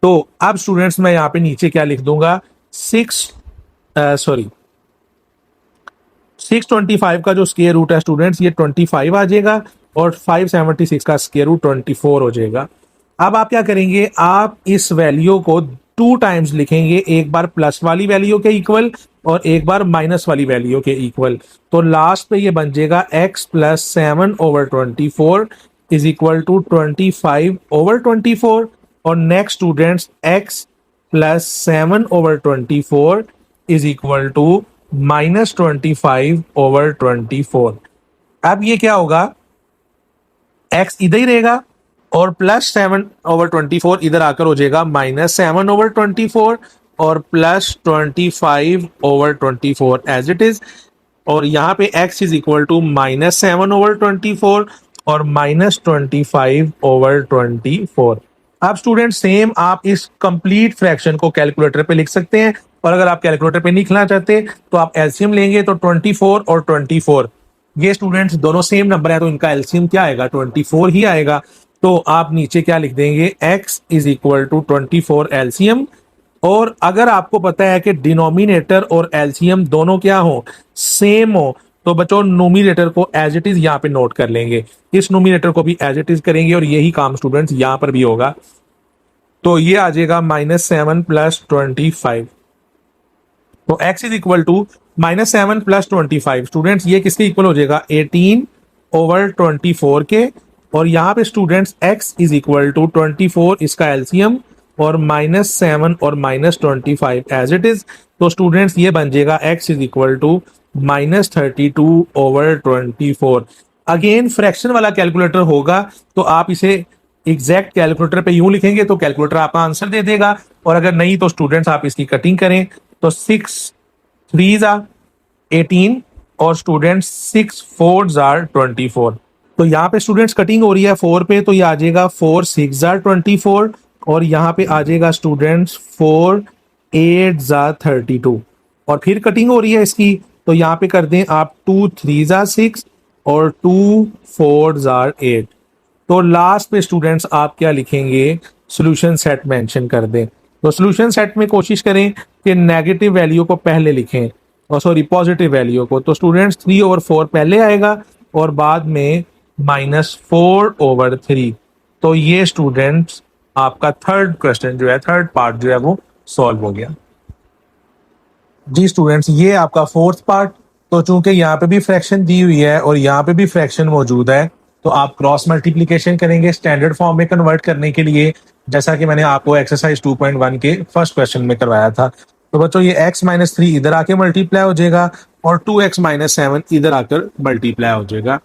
तो अब स्टूडेंट्स मैं यहाँ पे नीचे क्या लिख दूंगा 625 का जो स्केयर रूट है स्टूडेंट्स ये 25 आ जाएगा और 576 का स्केयर रूट 24 हो जाएगा। अब आप क्या करेंगे, आप इस वैल्यू को 2 टाइम्स लिखेंगे, एक बार प्लस वाली वैल्यू के इक्वल और एक बार माइनस वाली वैल्यू के इक्वल। तो लास्ट पे ये बन जाएगा x plus 7/24 is equal to 25/24 और next students x plus 7/24 is equal to -25/24। अब ये क्या होगा, x इधर ही रहेगा और प्लस 7/24 इधर आकर हो जाएगा -7/24 और प्लस 25/24 एज इट इज। और यहाँ पे x इज इक्वल टू -7/24 और -25/24। अब स्टूडेंट सेम आप इस कंप्लीट फ्रैक्शन को कैलकुलेटर पे लिख सकते हैं और अगर आप कैलकुलेटर पे नहीं लिखना चाहते तो आप एलसीएम लेंगे तो 24 और 24 ये स्टूडेंट्स दोनों सेम नंबर है तो इनका एलसीएम क्या आएगा 24 ही आएगा। तो आप नीचे क्या लिख देंगे x is equal to 24 LCM. और अगर आपको पता है कि डिनोमिनेटर और एलसीएम दोनों क्या हो सेम हो तो बच्चों नोमिनेटर को एज इट इज यहाँ पे नोट कर लेंगे, इस नोमिनेटर को भी एज इट इज करेंगे और यही काम स्टूडेंट्स यहाँ पर भी होगा। तो ये आ जाएगा -7 + 25। तो x इज इक्वल टू -7 + 25 स्टूडेंट्स ये किसके इक्वल हो जाएगा 18/24 के। और यहाँ पे students x is equal to 24 इसका एलसीएम और -7 और -25 एज इट इज। तो स्टूडेंट्स ये बन जाएगा x is equal to -32/24। Again fraction वाला कैलकुलेटर होगा तो आप इसे एग्जैक्ट कैलकुलेटर पे यूं लिखेंगे तो कैलकुलेटर आपका आंसर दे देगा और अगर नहीं तो स्टूडेंट्स आप इसकी कटिंग करें तो 6 3s are 18 और स्टूडेंट्स 6 4s are 24। तो यहाँ पे स्टूडेंट्स कटिंग हो रही है 4 पे तो ये आ जाएगा 4 6s are 24 और यहाँ पे आ जाएगा स्टूडेंट्स 4 8s are 32 और फिर कटिंग हो रही है इसकी तो यहाँ पे कर दें आप 2 3s are 6 और 2 4s are 8। तो लास्ट पे स्टूडेंट्स आप क्या लिखेंगे सॉल्यूशन सेट मेंशन कर दें। तो सॉल्यूशन सेट में कोशिश करें कि नेगेटिव वैल्यू को पहले लिखें और सॉरी पॉजिटिव वैल्यू को। तो स्टूडेंट्स 3/4 पहले आएगा और बाद में -4/3। तो ये स्टूडेंट्स आपका थर्ड क्वेश्चन जो है थर्ड पार्ट जो है वो सॉल्व हो गया। जी स्टूडेंट्स ये आपका फोर्थ पार्ट। तो चूंकि यहाँ पे भी फ्रैक्शन दी हुई है और यहाँ पे भी फ्रैक्शन मौजूद है तो आप क्रॉस मल्टीप्लीकेशन करेंगे स्टैंडर्ड फॉर्म में कन्वर्ट करने के लिए, जैसा कि मैंने आपको एक्सरसाइज 2.1 के फर्स्ट क्वेश्चन में करवाया था। तो बच्चों ये x - 3 इधर आके मल्टीप्लाई हो जाएगा और 2x - 7 इधर आकर मल्टीप्लाई हो जाएगा।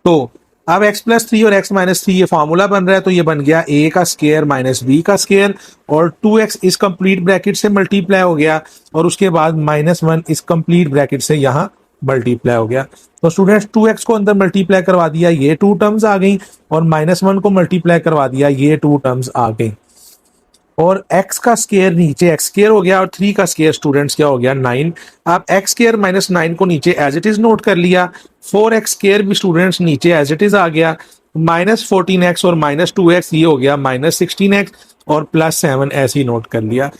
तो अब x + 3 और x - 3 ये फॉर्मूला बन रहा है तो ये बन गया a का स्केयर - b का स्केयर और 2x इस कंप्लीट ब्रैकेट से मल्टीप्लाई हो गया और उसके बाद -1 इस कंप्लीट ब्रैकेट से यहाँ मल्टीप्लाई हो गया। तो स्टूडेंट्स 2x को अंदर मल्टीप्लाई करवा दिया ये 2 टर्म्स आ गई और -1 को मल्टीप्लाई करवा दिया ये 2 टर्म्स आ गई और x का स्केयर नीचे x स्केयर हो गया और 3 का स्केयर स्टूडेंट्स क्या हो गया 9। आप x स्केयर -9 को नीचे एज इट इज नोट कर लिया। 4x स्केयर भी स्टूडेंट्स नीचे एज इट इज आ गया। -14x और -2x ये हो गया -16x और +7 ऐसे ही नोट कर लिया।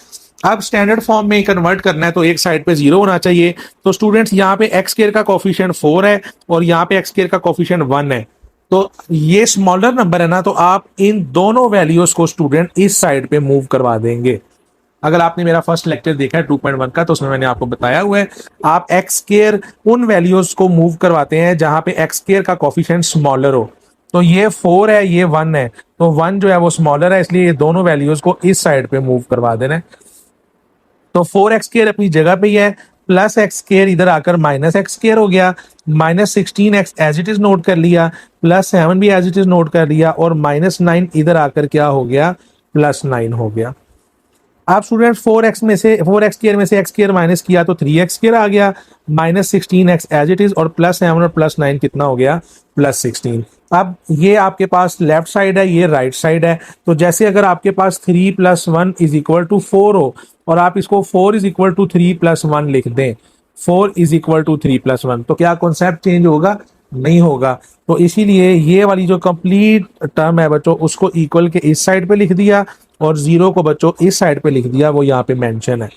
अब स्टैंडर्ड फॉर्म में कन्वर्ट करना है तो एक साइड पे 0 होना चाहिए। तो स्टूडेंट्स यहाँ पे x स्केयर का कोफिशिएंट 4 है और यहाँ पे x स्केयर का कोफिशिएंट 1 है। तो ये स्मॉलर नंबर है ना तो आप इन दोनों वैल्यूज को स्टूडेंट इस साइड पे मूव करवा देंगे। अगर आपने मेरा फर्स्ट लेक्चर देखा है 2.1 का, तो उसमें मैंने आपको बताया हुआ है आप एक्स स्केयर उन वैल्यूज को मूव करवाते हैं जहां पे एक्स स्केयर का कोफिशिएंट स्मॉलर हो। तो ये 4 है, ये 1 है, तो 1 जो है वो स्मॉलर है, इसलिए ये दोनों वैल्यूज को इस साइड पे मूव करवा देना है। तो 4x² अपनी जगह पे ही है, प्लस x² इधर आकर -x² हो गया, -16x as it is note कर लिया, +7 भी एज इट इज नोट कर लिया, और -9 इधर आकर क्या हो गया, +9 हो गया। आप स्टूडेंट 4x² में से x² माइनस किया तो 3x² आ गया, -16x एज इट इज, और +7 और +9 कितना हो गया, +16। अब ये आपके पास लेफ्ट साइड है, ये राइट साइड है, तो जैसे अगर आपके पास 3 + 1 = 4 हो और आप इसको 4 = 3 + 1 लिख दें, 4 = 3 + 1, तो क्या कॉन्सेप्ट चेंज होगा, नहीं होगा। तो इसीलिए ये वाली जो कंप्लीट टर्म है बच्चों, उसको इक्वल के इस साइड पे लिख दिया और 0 को बच्चों इस साइड पे लिख दिया, वो यहाँ पे मेंशन है।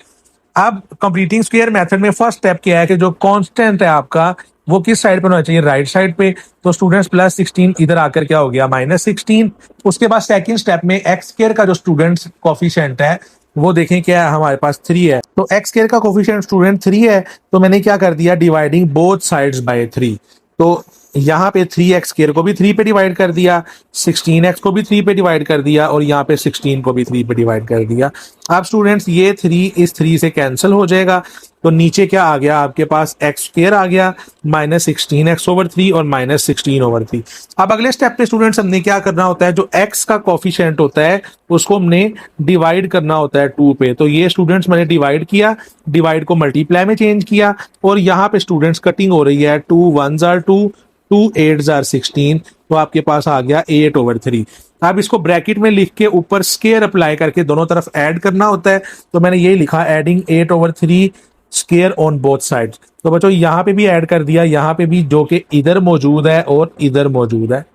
अब कंप्लीटिंग स्क्वायर मेथड में फर्स्ट स्टेप क्या है कि जो कांस्टेंट है आपका वो किस साइड पे होना चाहिए, राइट साइड पे। तो स्टूडेंट्स +16 इधर आकर क्या हो गया, -16। उसके बाद सेकंड स्टेप में एक्स स्क्वायर का जो स्टूडेंट्स कोफिशिएंट है वो देखें क्या है, हमारे पास 3 है, तो एक्स स्क्वायर का कोफिशिएंट स्टूडेंट 3 है, तो मैंने क्या कर दिया, डिवाइडिंग बोथ साइड्स बाय 3। तो यहाँ पे 3x² को भी 3 पे डिवाइड कर दिया, 16x को भी 3 पे डिवाइड कर दिया, और यहाँ पे 16 को भी 3 पे डिवाइड कर दिया। अब स्टूडेंट्स ये 3 इस 3 से कैंसिल हो जाएगा, तो नीचे क्या आ गया आपके पास, x² आ गया, -16x/3 और -16/3। अब अगले स्टेप पे स्टूडेंट्स हमने क्या करना होता है, जो x का कोफिशिएंट होता है उसको हमने डिवाइड करना होता है 2 पे। तो ये स्टूडेंट्स मैंने डिवाइड किया, डिवाइड को मल्टीप्लाई में चेंज किया, और यहाँ पे स्टूडेंट्स कटिंग हो रही है, 2 1s are 2, 2 8s are 16, तो आपके पास आ गया 8/3। अब इसको ब्रैकेट में लिख के ऊपर स्केयर अप्लाई करके दोनों तरफ ऐड करना होता है, तो मैंने यही लिखा, adding 8/3 square on both sides. तो बच्चों यहाँ पे भी ऐड कर दिया, यहाँ पे भी, जो कि इधर मौजूद है और इधर मौजूद है।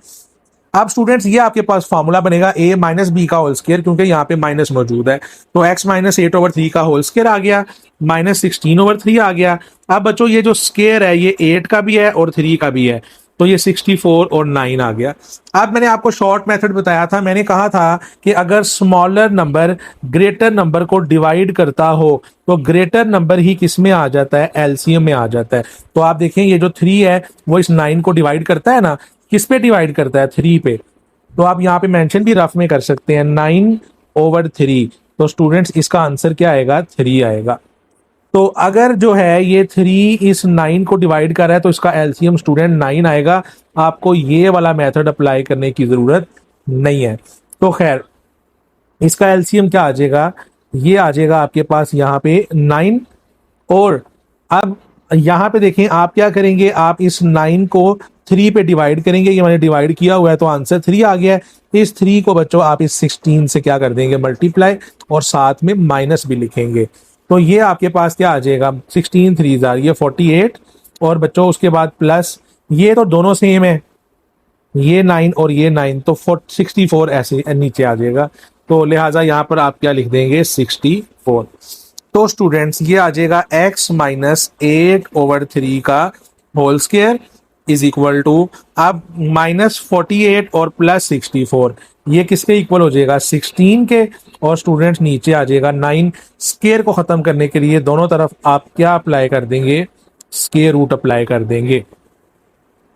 अब स्टूडेंट्स ये आपके पास फॉर्मूला बनेगा a - b का होल स्केयर, क्योंकि यहाँ पे माइनस मौजूद है, तो x - 8/3 का होल स्केयर आ गया, -16/3 आ गया। अब बच्चों ये जो स्केयर है ये 8 का भी है और 3 का भी है, तो ये 64 और 9 आ गया। अब मैंने आपको शॉर्ट मेथड बताया था, मैंने कहा था कि अगर स्मॉलर नंबर ग्रेटर नंबर को डिवाइड करता हो तो ग्रेटर नंबर ही किस में आ जाता है, एलसीएम में आ जाता है। तो आप देखें ये जो 3 है वो इस 9 को डिवाइड करता है ना, किस पे डिवाइड करता है, 3 पे। तो आप यहाँ पे मेंशन भी रफ में कर सकते हैं, 9/3। तो स्टूडेंट्स इसका आंसर क्या आएगा, 3 आएगा। तो अगर जो है ये 3 इस 9 को डिवाइड कर रहा है तो इसका एलसीएम स्टूडेंट 9 आएगा। आपको ये वाला मेथड अप्लाई करने की जरूरत नहीं है। तो खैर इसका एलसीएम क्या आ जाएगा, ये आ जाएगा आपके पास यहाँ पे 9। और अब यहाँ पे देखें आप क्या करेंगे, आप इस 9 को 3 पे डिवाइड करेंगे, ये मैंने डिवाइड किया हुआ है तो आंसर 3 आ गया है। इस 3 को बच्चों आप इस 16 से क्या कर देंगे, मल्टीप्लाई, और साथ में माइनस भी लिखेंगे। तो ये आपके पास क्या आ जाएगा, 16 3s are ये 48, और बच्चों उसके बाद प्लस, ये तो दोनों सेम है, ये 9 और ये 9, तो 64 ऐसे नीचे आ जाएगा। तो लिहाजा यहाँ पर आप क्या लिख देंगे, 64। तो स्टूडेंट्स ये आ जाएगा x - 8/3 का whole square is equal to, अब -48 और +64 ये किसके इक्वल हो जाएगा, 16 के। और स्टूडेंट्स नीचे आ जाएगा 9। स्क्वायर को खत्म करने के लिए दोनों तरफ आप क्या अप्लाई कर देंगे, स्क्वायर रूट अप्लाई कर देंगे।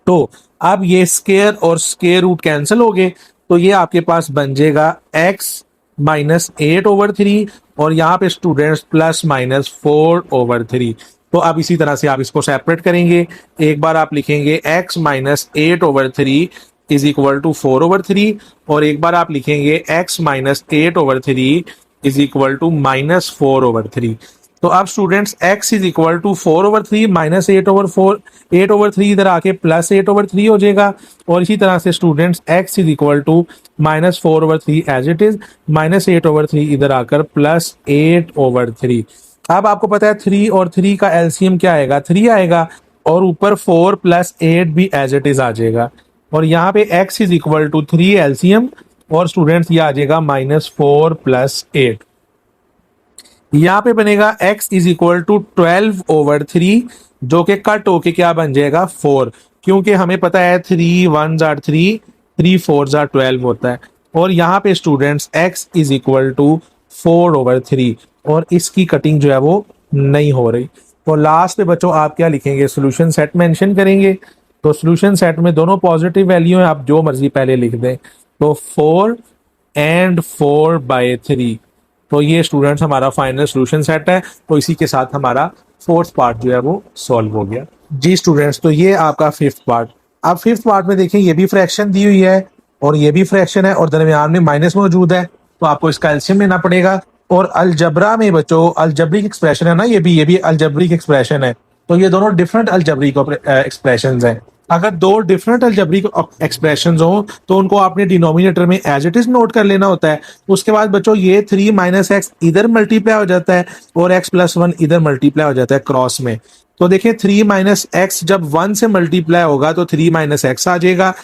तो अब ये स्क्वायर और स्क्वायर रूट कैंसिल हो गए, तो ये आपके पास बन जाएगा x - 8/3, और यहाँ पे स्टूडेंट्स +-4/3। तो अब इसी तरह से आप इसको सेपरेट करेंगे। एक बार आप लिखेंगे x - 8/3 इज इक्वल टू 4/3, और एक बार आप लिखेंगे x - 8/3 इज इक्वल टू -4/3। तो अब students x is equal to 4/3 -8/4, 8/3 इधर आके +8/3 हो जाएगा। और इसी तरह से students x is equal to -4/3 as it is, -8/3 इधर आकर +8/3। अब आपको पता है 3 और 3 का एलसीएम क्या आएगा, 3 आएगा, और ऊपर 4 + 8 भी एज इट इज आ जाएगा। और यहाँ पे x is equal to 3 LCM, और स्टूडेंट्स ये आ जाएगा -4 + 8। यहाँ पे बनेगा x इज इक्वल टू 12/3, जो कि कट होके क्या बन जाएगा, 4, क्योंकि हमें पता है 3 1s are 3, 3 4s are 12 होता है। और यहाँ पे students x is equal to 4/3 और इसकी कटिंग जो है वो नहीं हो रही। तो लास्ट पे बच्चों आप क्या लिखेंगे, सोल्यूशन सेट मेंशन करेंगे। तो सोल्यूशन सेट में दोनों पॉजिटिव वैल्यू है, आप जो मर्जी पहले लिख दें। तो 4/4 तो ये स्टूडेंट्स हमारा फाइनल सोल्यूशन सेट है। तो इसी के साथ हमारा फोर्थ पार्ट जो है वो सॉल्व हो गया जी स्टूडेंट्स। तो ये आपका फिफ्थ पार्ट। अब फिफ्थ पार्ट में देखिए, ये भी फ्रैक्शन दी हुई है और ये भी फ्रैक्शन है और दरमियान में माइनस मौजूद है, तो आपको इसका एलसीएम लेना पड़ेगा। और अलजबरा में बच्चों अलजबरिक एक्सप्रेशन है ना, ये भी अलजबरिक एक्सप्रेशन है। तो ये दोनों डिफरेंट अलजबरिक एक्सप्रेशंस हैं। अगर दो डिफरेंट अलजबरिक एक्सप्रेशंस हो तो उनको आपने डिनोमिनेटर में एज इट इज नोट कर लेना होता है। उसके बाद बच्चों ये 3 माइनस एक्स इधर मल्टीप्लाई हो जाता है और x प्लस 1 इधर मल्टीप्लाई हो जाता है क्रॉस में। तो देखिए 3 माइनस एक्स जब 1 से मल्टीप्लाई होगा तो 3 माइनस एक्स आ जाएगा,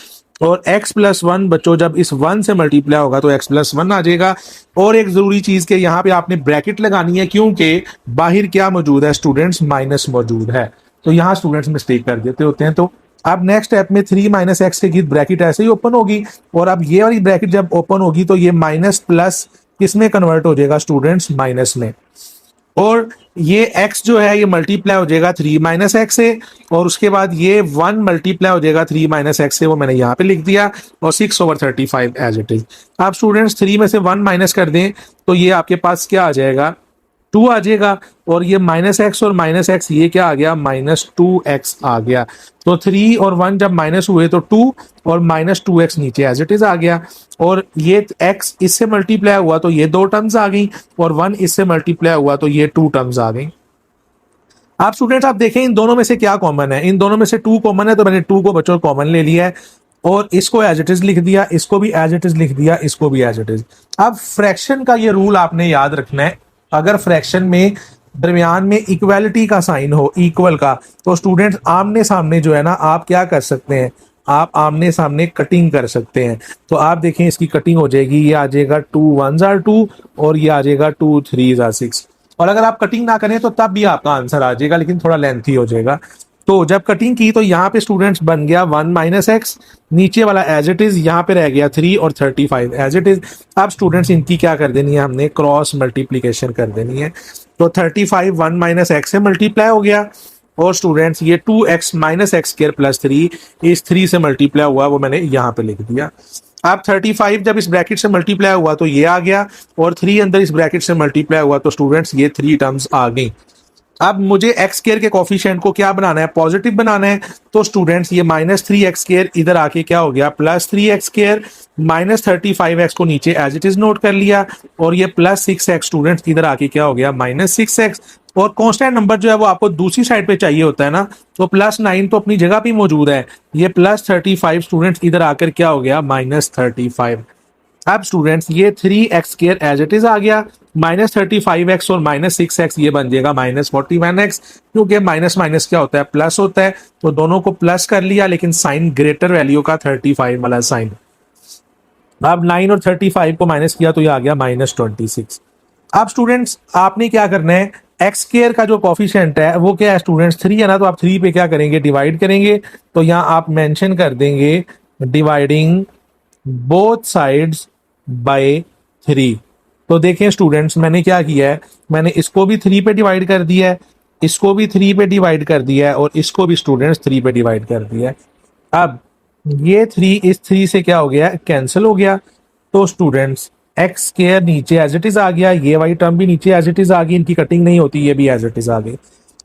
और x प्लस 1 बच्चों जब इस 1 से मल्टीप्लाई होगा तो x प्लस 1 आ जाएगा। और एक जरूरी चीज के यहाँ पे आपने ब्रैकेट लगानी है, क्योंकि बाहर क्या मौजूद है स्टूडेंट्स, माइनस मौजूद है। तो यहाँ स्टूडेंट्स मिस्टेक कर देते होते हैं। तो अब नेक्स्ट स्टेप में 3 माइनस एक्स के गिर्द ब्रैकेट ऐसे ही ओपन होगी, और अब ये वाली ब्रैकेट जब ओपन होगी तो ये माइनस प्लस किसमें कन्वर्ट हो जाएगा स्टूडेंट्स, माइनस में। और ये x जो है ये मल्टीप्लाई हो जाएगा 3 माइनस एक्स से, और उसके बाद ये 1 मल्टीप्लाई हो जाएगा 3 माइनस एक्स से, वो मैंने यहाँ पे लिख दिया, और 6/35 एज इट इज। आप स्टूडेंट्स 3 में से 1 माइनस कर दें तो ये आपके पास क्या आ जाएगा, 2 आ जाएगा। और ये माइनस एक्स और माइनस एक्स ये क्या आ गया, -2x आ गया। तो 3 और 1 जब माइनस हुए तो 2 और -2x नीचे एज इट इज आ गया। और ये x इससे मल्टीप्लाई हुआ तो ये 2 टर्म्स आ गई, और 1 इससे मल्टीप्लाई हुआ तो ये 2 टर्म्स आ गई। आप स्टूडेंट्स आप देखें इन दोनों में से क्या कॉमन है, इन दोनों में से 2 कॉमन है, तो मैंने 2 को बच्चों कॉमन ले लिया है और इसको एज इट इज लिख दिया, इसको भी एज इट इज लिख दिया, इसको भी एज इट इज। अब फ्रैक्शन का ये रूल आपने याद रखना है, अगर फ्रैक्शन में दरमियान में इक्वालिटी का साइन हो, इक्वल का, तो स्टूडेंट्स आमने सामने जो है ना आप क्या कर सकते हैं, आप आमने सामने कटिंग कर सकते हैं। तो आप देखें इसकी कटिंग हो जाएगी, ये आ जाएगा 2 1s are 2 और ये आ जाएगा 2 3s are 6। और अगर आप कटिंग ना करें तो तब भी आपका आंसर आ जाएगा, लेकिन थोड़ा लेंथी हो जाएगा। तो जब कटिंग की तो यहाँ पे स्टूडेंट्स बन गया 1 माइनस एक्स, नीचे वाला एज इट इज, यहाँ पे रह गया 3 और 35 एज इट इज। अब स्टूडेंट्स इनकी क्या कर देनी है, हमने क्रॉस मल्टीप्लीकेशन कर देनी है। तो 35 1 माइनस एक्स से मल्टीप्लाई हो गया, और स्टूडेंट्स ये 2x minus x square plus 3 इस 3 से मल्टीप्लाई हुआ, वो मैंने यहाँ पे लिख दिया। अब 35 जब इस ब्रैकेट से मल्टीप्लाई हुआ तो ये आ गया, और 3 अंदर इस ब्रैकेट से मल्टीप्लाई हुआ तो स्टूडेंट्स ये 3 टर्म्स आ गई। अब मुझे एक्स स्क्वायर के कोफिशिएंट को क्या बनाना है, पॉजिटिव बनाना है। तो स्टूडेंट्स ये -3x² इधर आके क्या हो गया, +3x², -35x को नीचे एज इट इज नोट कर लिया, और ये +6x स्टूडेंट्स इधर आके क्या हो गया, -6x। और कांस्टेंट नंबर जो है वो आपको दूसरी साइड पे चाहिए होता है ना, तो +9 तो अपनी जगह पे मौजूद है, ये +35 स्टूडेंट्स इधर आकर क्या हो गया, -35। अब स्टूडेंट्स ये 3x² एज इट इज आ गया, -35x और -6x ये बन जाएगा -41x, क्योंकि माइनस माइनस क्या होता है, प्लस होता है। तो दोनों को प्लस कर लिया, लेकिन साइन ग्रेटर वैल्यू का 35 वाला साइन। अब 9 और 35 को माइनस किया तो ये आ गया -26। अब स्टूडेंट्स आपने क्या करना है, एक्स स्क्वायर का जो कॉफिशिएंट है वो क्या है स्टूडेंट्स, 3 है ना, तो आप 3 पे क्या करेंगे, डिवाइड करेंगे। तो यहाँ आप मेंशन कर देंगे डिवाइडिंग बोथ साइड्स बाय 3। तो देखें स्टूडेंट्स मैंने क्या किया है, मैंने इसको भी 3 पे डिवाइड कर दिया है, इसको भी 3 पे डिवाइड कर दिया है, और इसको भी स्टूडेंट्स 3 पे डिवाइड कर दिया है। अब ये 3 इस 3 से क्या हो गया, कैंसिल हो गया। तो स्टूडेंट्स एक्स स्क्वायर नीचे एज इट इज आ गया, ये वाली टर्म भी नीचे एज इट इज आ गई, इनकी कटिंग नहीं होती, ये भी एज इट इज आ गई।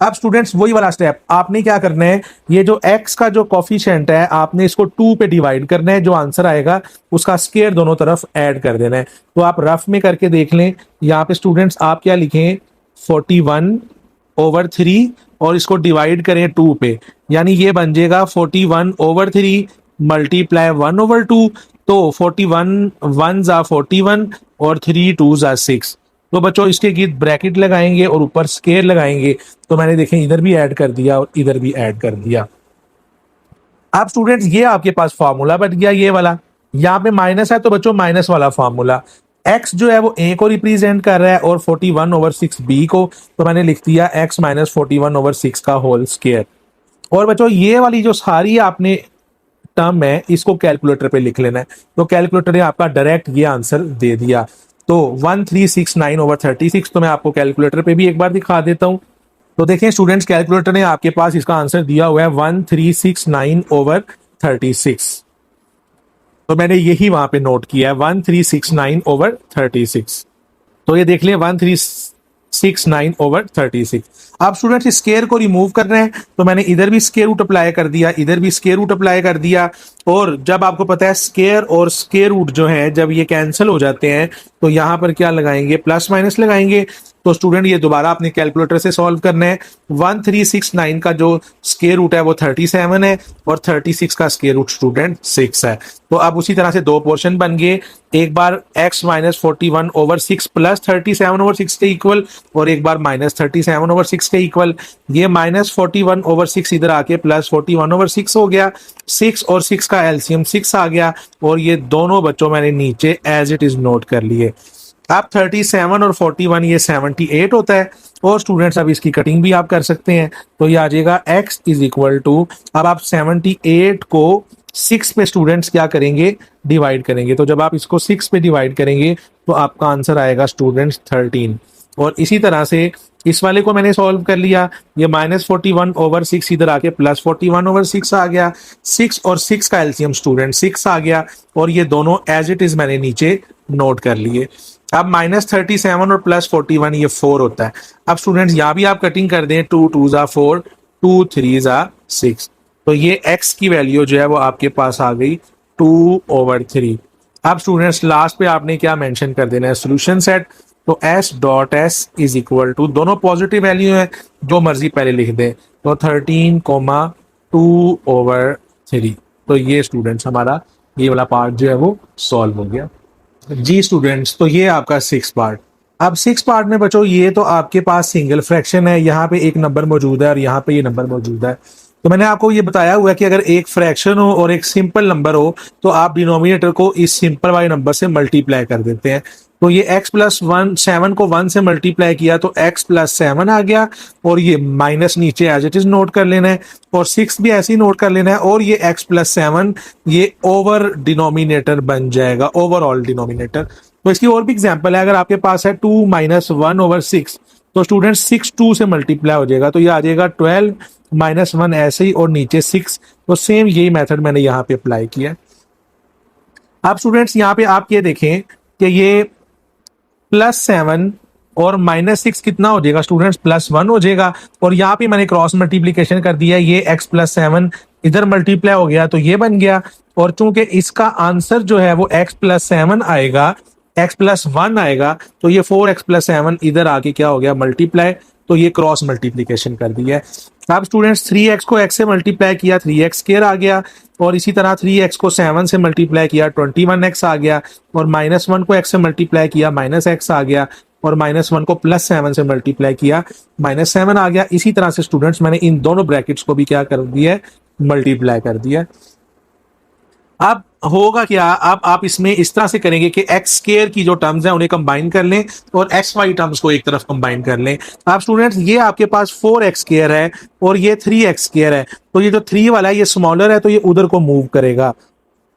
अब स्टूडेंट्स वही वाला स्टेप आपने क्या करना है, ये जो x का जो कॉफिशिएंट है आपने इसको 2 पे डिवाइड करना है, जो आंसर आएगा उसका स्क्वायर दोनों तरफ ऐड कर देना है। तो आप रफ में करके देख लें, यहाँ पे स्टूडेंट्स आप क्या लिखें, 41/3 और इसको डिवाइड करें 2 पे, यानी ये बन जाएगा 41/3 मल्टीप्लाई 1/2। तो 41 1s are 41 और 3 2s are 6। तो बच्चों इसके गिर्द ब्रैकेट लगाएंगे और ऊपर स्क्वायर लगाएंगे। तो मैंने देखें इधर भी ऐड कर दिया और इधर भी ऐड कर दिया। अब स्टूडेंट्स ये आपके पास फार्मूला बन गया, ये वाला, यहाँ पे माइनस है तो बच्चों माइनस वाला फार्मूला, x जो है वो a को रिप्रेजेंट कर रहा है और 41/6 b को, तो मैंने लिख दिया x - 41/6 का होल स्क्वायर। और बच्चों ये वाली जो सारी आपने टर्म है इसको कैलकुलेटर पे लिख लेना है। तो कैलकुलेटर ने आपका डायरेक्ट ये आंसर दे दिया। तो 1369 ओवर 36, तो मैं आपको कैलकुलेटर पे भी एक बार दिखा देता हूं। तो देखें स्टूडेंट्स, कैलकुलेटर ने आपके पास इसका आंसर दिया हुआ है 1369 ओवर 36। तो मैंने यही वहां पे नोट किया है 1369 ओवर 36। तो ये देख लें 1369/36। अब स्टूडेंट्स स्केयर को रिमूव कर रहे हैं, तो मैंने इधर भी स्केयर रूट अप्लाई कर दिया, इधर भी स्केयर रूट अप्लाई कर दिया। और जब आपको पता है स्केयर और स्केयर रूट जो है जब ये कैंसिल हो जाते हैं तो यहां पर क्या लगाएंगे, प्लस माइनस लगाएंगे। तो स्टूडेंट ये दोबारा अपने कैलकुलेटर से सॉल्व करना है। 1369 का जो स्केयर रूट है वो 37 है और 36 का स्केयर रूट स्टूडेंट 6 है। तो अब उसी तरह से दो पोर्शन बन गए, एक बार x माइनस 41/6 प्लस 37/6 के इक्वल और एक बार माइनस 37/6 के इक्वल। ये माइनस 41/6 इधर आके प्लस 41/6 हो गया। 6 और 6 का एलसीएम 6 आ गया और ये दोनों बच्चों मैंने नीचे एज इट इज नोट कर लिए। अब 37 और 41 ये 78 होता है। और स्टूडेंट्स अब इसकी कटिंग भी आप कर सकते हैं, तो ये आ जाएगा x इज इक्वल टू, अब आप 78 को 6 पे स्टूडेंट्स क्या करेंगे, डिवाइड करेंगे। तो जब आप इसको 6 पे डिवाइड करेंगे तो आपका आंसर आएगा स्टूडेंट्स 13। और इसी तरह से इस वाले को मैंने सॉल्व कर लिया, ये -41/6 इधर आके प्लस 41/6 आ गया। 6 और 6 का एलसीएम स्टूडेंट 6 आ गया और ये दोनों एज इट इज मैंने नीचे नोट कर लिए। अब -37 और प्लस 41 ये 4 होता है। अब स्टूडेंट्स यहाँ भी आप कटिंग कर दें, 2 2 ज़ा 4, 2 3 ज़ा 6। तो ये x की वैल्यू जो है वो आपके पास आ गई 2/3। अब स्टूडेंट्स लास्ट पे आपने क्या मेंशन कर देना है, सोल्यूशन सेट। तो s.s इज इक्वल टू, दोनों पॉजिटिव वैल्यू है, जो मर्जी पहले लिख दें। तो 13,2/3। तो ये स्टूडेंट्स हमारा ये वाला पार्ट जो है वो सॉल्व हो गया जी स्टूडेंट्स। तो ये आपका 6 पार्ट। अब 6 पार्ट में बच्चों ये तो आपके पास सिंगल फ्रैक्शन है, यहाँ पे एक नंबर मौजूद है और यहाँ पे ये नंबर मौजूद है। तो मैंने आपको ये बताया हुआ है कि अगर एक फ्रैक्शन हो और एक सिंपल नंबर हो तो आप डिनोमिनेटर को इस सिंपल वाले नंबर से मल्टीप्लाई कर देते हैं। तो ये x प्लस 1, 7 को 1 से मल्टीप्लाई किया तो x प्लस 7 आ गया और ये माइनस नीचे एज इट इज नोट कर लेना है और 6 भी ऐसे ही नोट कर लेना है और ये x प्लस 7 ये ओवर डिनोमिनेटर बन जाएगा, ओवरऑल डिनोमिनेटर। तो इसकी और भी एग्जांपल है, अगर आपके पास है 2 माइनस 1/6 तो स्टूडेंट 6 2 से मल्टीप्लाई हो जाएगा, तो ये आ जाएगा 12 माइनस 1 ऐसे ही और नीचे 6। तो सेम यही मेथड मैंने यहाँ पे अप्लाई किया। अब स्टूडेंट्स यहाँ पे आप ये देखें कि ये +7 और -6 कितना हो जाएगा स्टूडेंट्स, +1 हो जाएगा। और यहाँ पे मैंने क्रॉस मल्टीप्लीकेशन कर दिया, ये x प्लस 7 इधर मल्टीप्लाई हो गया तो ये बन गया। और चूंकि इसका आंसर जो है वो x प्लस 7 आएगा, x प्लस 1 आएगा, तो ये 4x प्लस 7 इधर आके क्या हो गया, मल्टीप्लाई। तो ये क्रॉस मल्टीप्लीकेशन कर दिया है। अब स्टूडेंट्स 3x को x से मल्टीप्लाई किया, 3x स्क्वायर आ गया। और इसी तरह 3x को 7 से मल्टीप्लाई किया, 21x आ गया। और -1 को x से मल्टीप्लाई किया, -x आ गया। और -1 को +7 से मल्टीप्लाई किया, -7 आ गया। इसी तरह से स्टूडेंट्स मैंने इन दोनों ब्रैकेट्स को भी क्या कर दिया है, मल्टीप्लाई कर दिया। अब होगा क्या, अब आप इसमें इस तरह से करेंगे कि एक्स स्क्वायर की जो टर्म्स हैं उन्हें कंबाइन कर लें और एक्स वाई टर्म्स को एक तरफ कंबाइन कर लें। अब स्टूडेंट्स ये आपके पास 4x स्क्वायर है और ये 3x स्क्वायर है, तो ये जो 3 वाला है ये स्मॉलर है तो ये उधर को मूव करेगा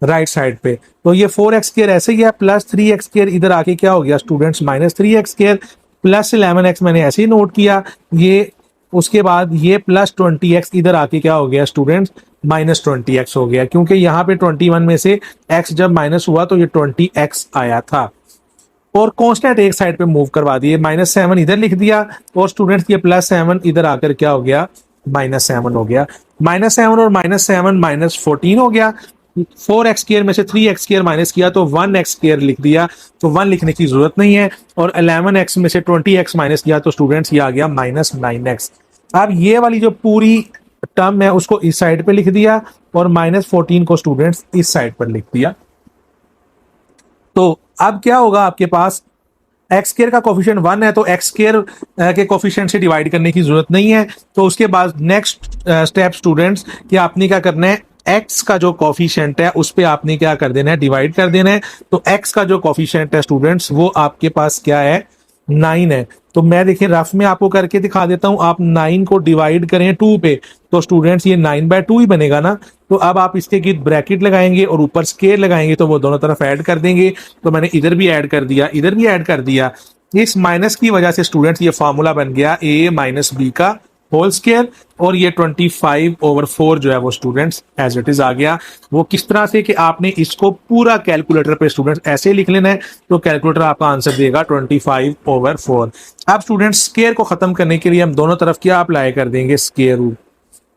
राइट साइड पे। तो ये 4x स्क्वायर ऐसे ही है, प्लस 3x स्क्वायर इधर आके क्या हो गया students, -3x square plus 11x मैंने ऐसे ही नोट किया। ये उसके बाद ये +20x इधर आके क्या हो गया स्टूडेंट्स, -20x हो गया, क्योंकि यहाँ पे 21 में से x जब माइनस हुआ तो ये 20x आया था। और कांस्टेंट एक साइड पे मूव करवा दिए, -7 इधर लिख दिया और स्टूडेंट्स ये +7 इधर आकर क्या हो गया, -7 हो गया। -7 और -7 -14 हो गया। 4x स्क्वायर में से 3x स्क्वायर माइनस किया तो 1x स्क्वायर लिख दिया, तो 1 लिखने की जरूरत नहीं है। और 11x में से 20x माइनस किया तो स्टूडेंट्स ये आ गया -9x। अब ये वाली जो पूरी टर्म है उसको इस साइड पे लिख दिया और -14 को स्टूडेंट्स इस साइड पर लिख दिया। तो अब क्या होगा, आपके पास एक्स स्क्वायर का कोफिशिएंट 1 है तो एक्स स्क्वायर के कोफिशिएंट से डिवाइड करने की जरूरत नहीं है। तो उसके बाद नेक्स्ट स्टेप स्टूडेंट्स कि आपने क्या करना है, एक्स का जो कोफिशिएंट है उस पे आपने क्या कर देना है, डिवाइड कर देना है। तो एक्स का जो कोफिशिएंट है स्टूडेंट्स वो आपके पास क्या है, 9 है। तो मैं देखिए रफ में आपको करके दिखा देता हूं, आप 9 को डिवाइड करें 2 पे, तो स्टूडेंट्स ये 9/2 ही बनेगा ना। तो अब आप इसके गिर्द ब्रैकेट लगाएंगे और ऊपर स्केयर लगाएंगे, तो वो दोनों तरफ ऐड कर देंगे। तो मैंने इधर भी ऐड कर दिया, इधर भी ऐड कर दिया। इस माइनस की वजह से स्टूडेंट्स ये फॉर्मूला बन गया a माइनस बी का होल स्केयर, और ये 25/4 जो है वो स्टूडेंट्स एज इट इज आ गया। वो किस तरह से कि आपने इसको पूरा कैलकुलेटर पे स्टूडेंट्स ऐसे लिख लेना है, तो कैलकुलेटर आपका आंसर देगा 25/4। अब स्टूडेंट्स स्केयर को खत्म करने के लिए हम दोनों तरफ क्या अप्लाई कर देंगे, स्केयर रूट।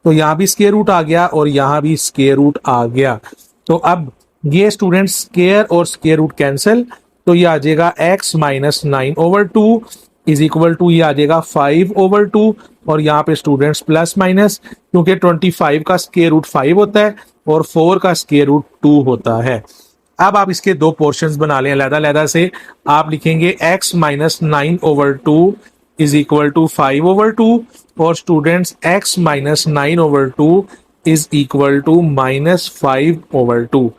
तो यहाँ भी स्केयर रूट आ गया और यहाँ भी स्केयर रूट आ गया। तो अब ये स्टूडेंट्स स्केयर और स्केयर रूट कैंसिल, तो ये आ जाएगा x minus 9/2 is equal to, ये आ जाएगा 5/2। और यहाँ पे स्टूडेंट्स प्लस माइनस, क्योंकि 25 का स्केयर रूट 5 होता है और 4 का स्केयर रूट 2 होता है। अब आप इसके दो पोर्शंस बना लें अलग-अलग से। आप लिखेंगे x minus 9/2 is equal to 5/2, और students x minus 9/2 is equal to minus 5/2।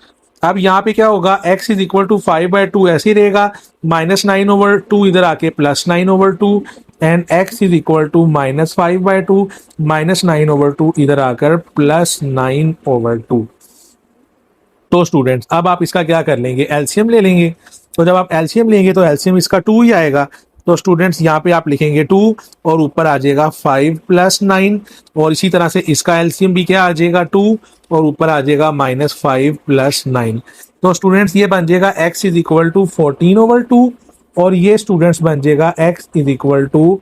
अब यहाँ पे क्या होगा, x इज इक्वल टू 5/2 ऐसे ही रहेगा, माइनस 9/2 इधर आके plus 9/2, and x is equal to minus 5/2, minus 9/2 इधर आकर प्लस 9/2। तो स्टूडेंट्स अब आप इसका क्या कर लेंगे, एलसीएम ले लेंगे। तो जब आप एलसीएम लेंगे तो एलसीएम इसका 2 ही आएगा। तो स्टूडेंट्स यहाँ पे आप लिखेंगे 2 और ऊपर आ जाएगा 5 प्लस 9, और इसी तरह से इसका एलसीएम भी क्या आ जाएगा 2 और ऊपर आ जाएगा माइनस 5 प्लस 9। तो स्टूडेंट्स ये बन जाएगा x इज इक्वल टू 14/2, और ये स्टूडेंट्स बन जाएगा x is equal two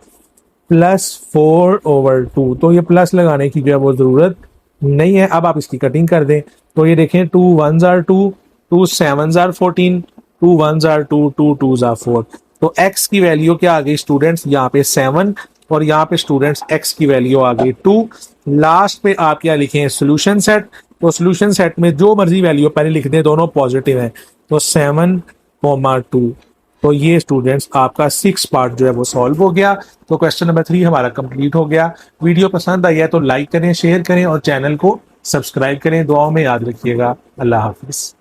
plus 4/2। तो ये प्लस लगाने की जो है वो जरूरत नहीं है। अब आप इसकी कटिंग कर दें, तो ये देखें 2 1s are 2, 2 7s are 14, 2 1s are 2, 2 2s are 4। तो x की वैल्यू क्या आ गई स्टूडेंट्स, यहाँ पे 7, और यहाँ पे स्टूडेंट्स x की वैल्यू आ गई 2। लास्ट पे आप क्या लिखें, सोल्यूशन सेट। तो सोल्यूशन सेट में जो मर्जी वैल्यू पहले लिख दें, दोनों पॉजिटिव हैं। तो 7, 2। तो ये स्टूडेंट्स आपका 6 पार्ट जो है वो सॉल्व हो गया। तो क्वेश्चन नंबर 3 हमारा कंप्लीट हो गया। वीडियो पसंद आई है तो लाइक करें, शेयर करें और चैनल को सब्सक्राइब करें। दुआओं में याद रखिएगा। अल्लाह हाफिज।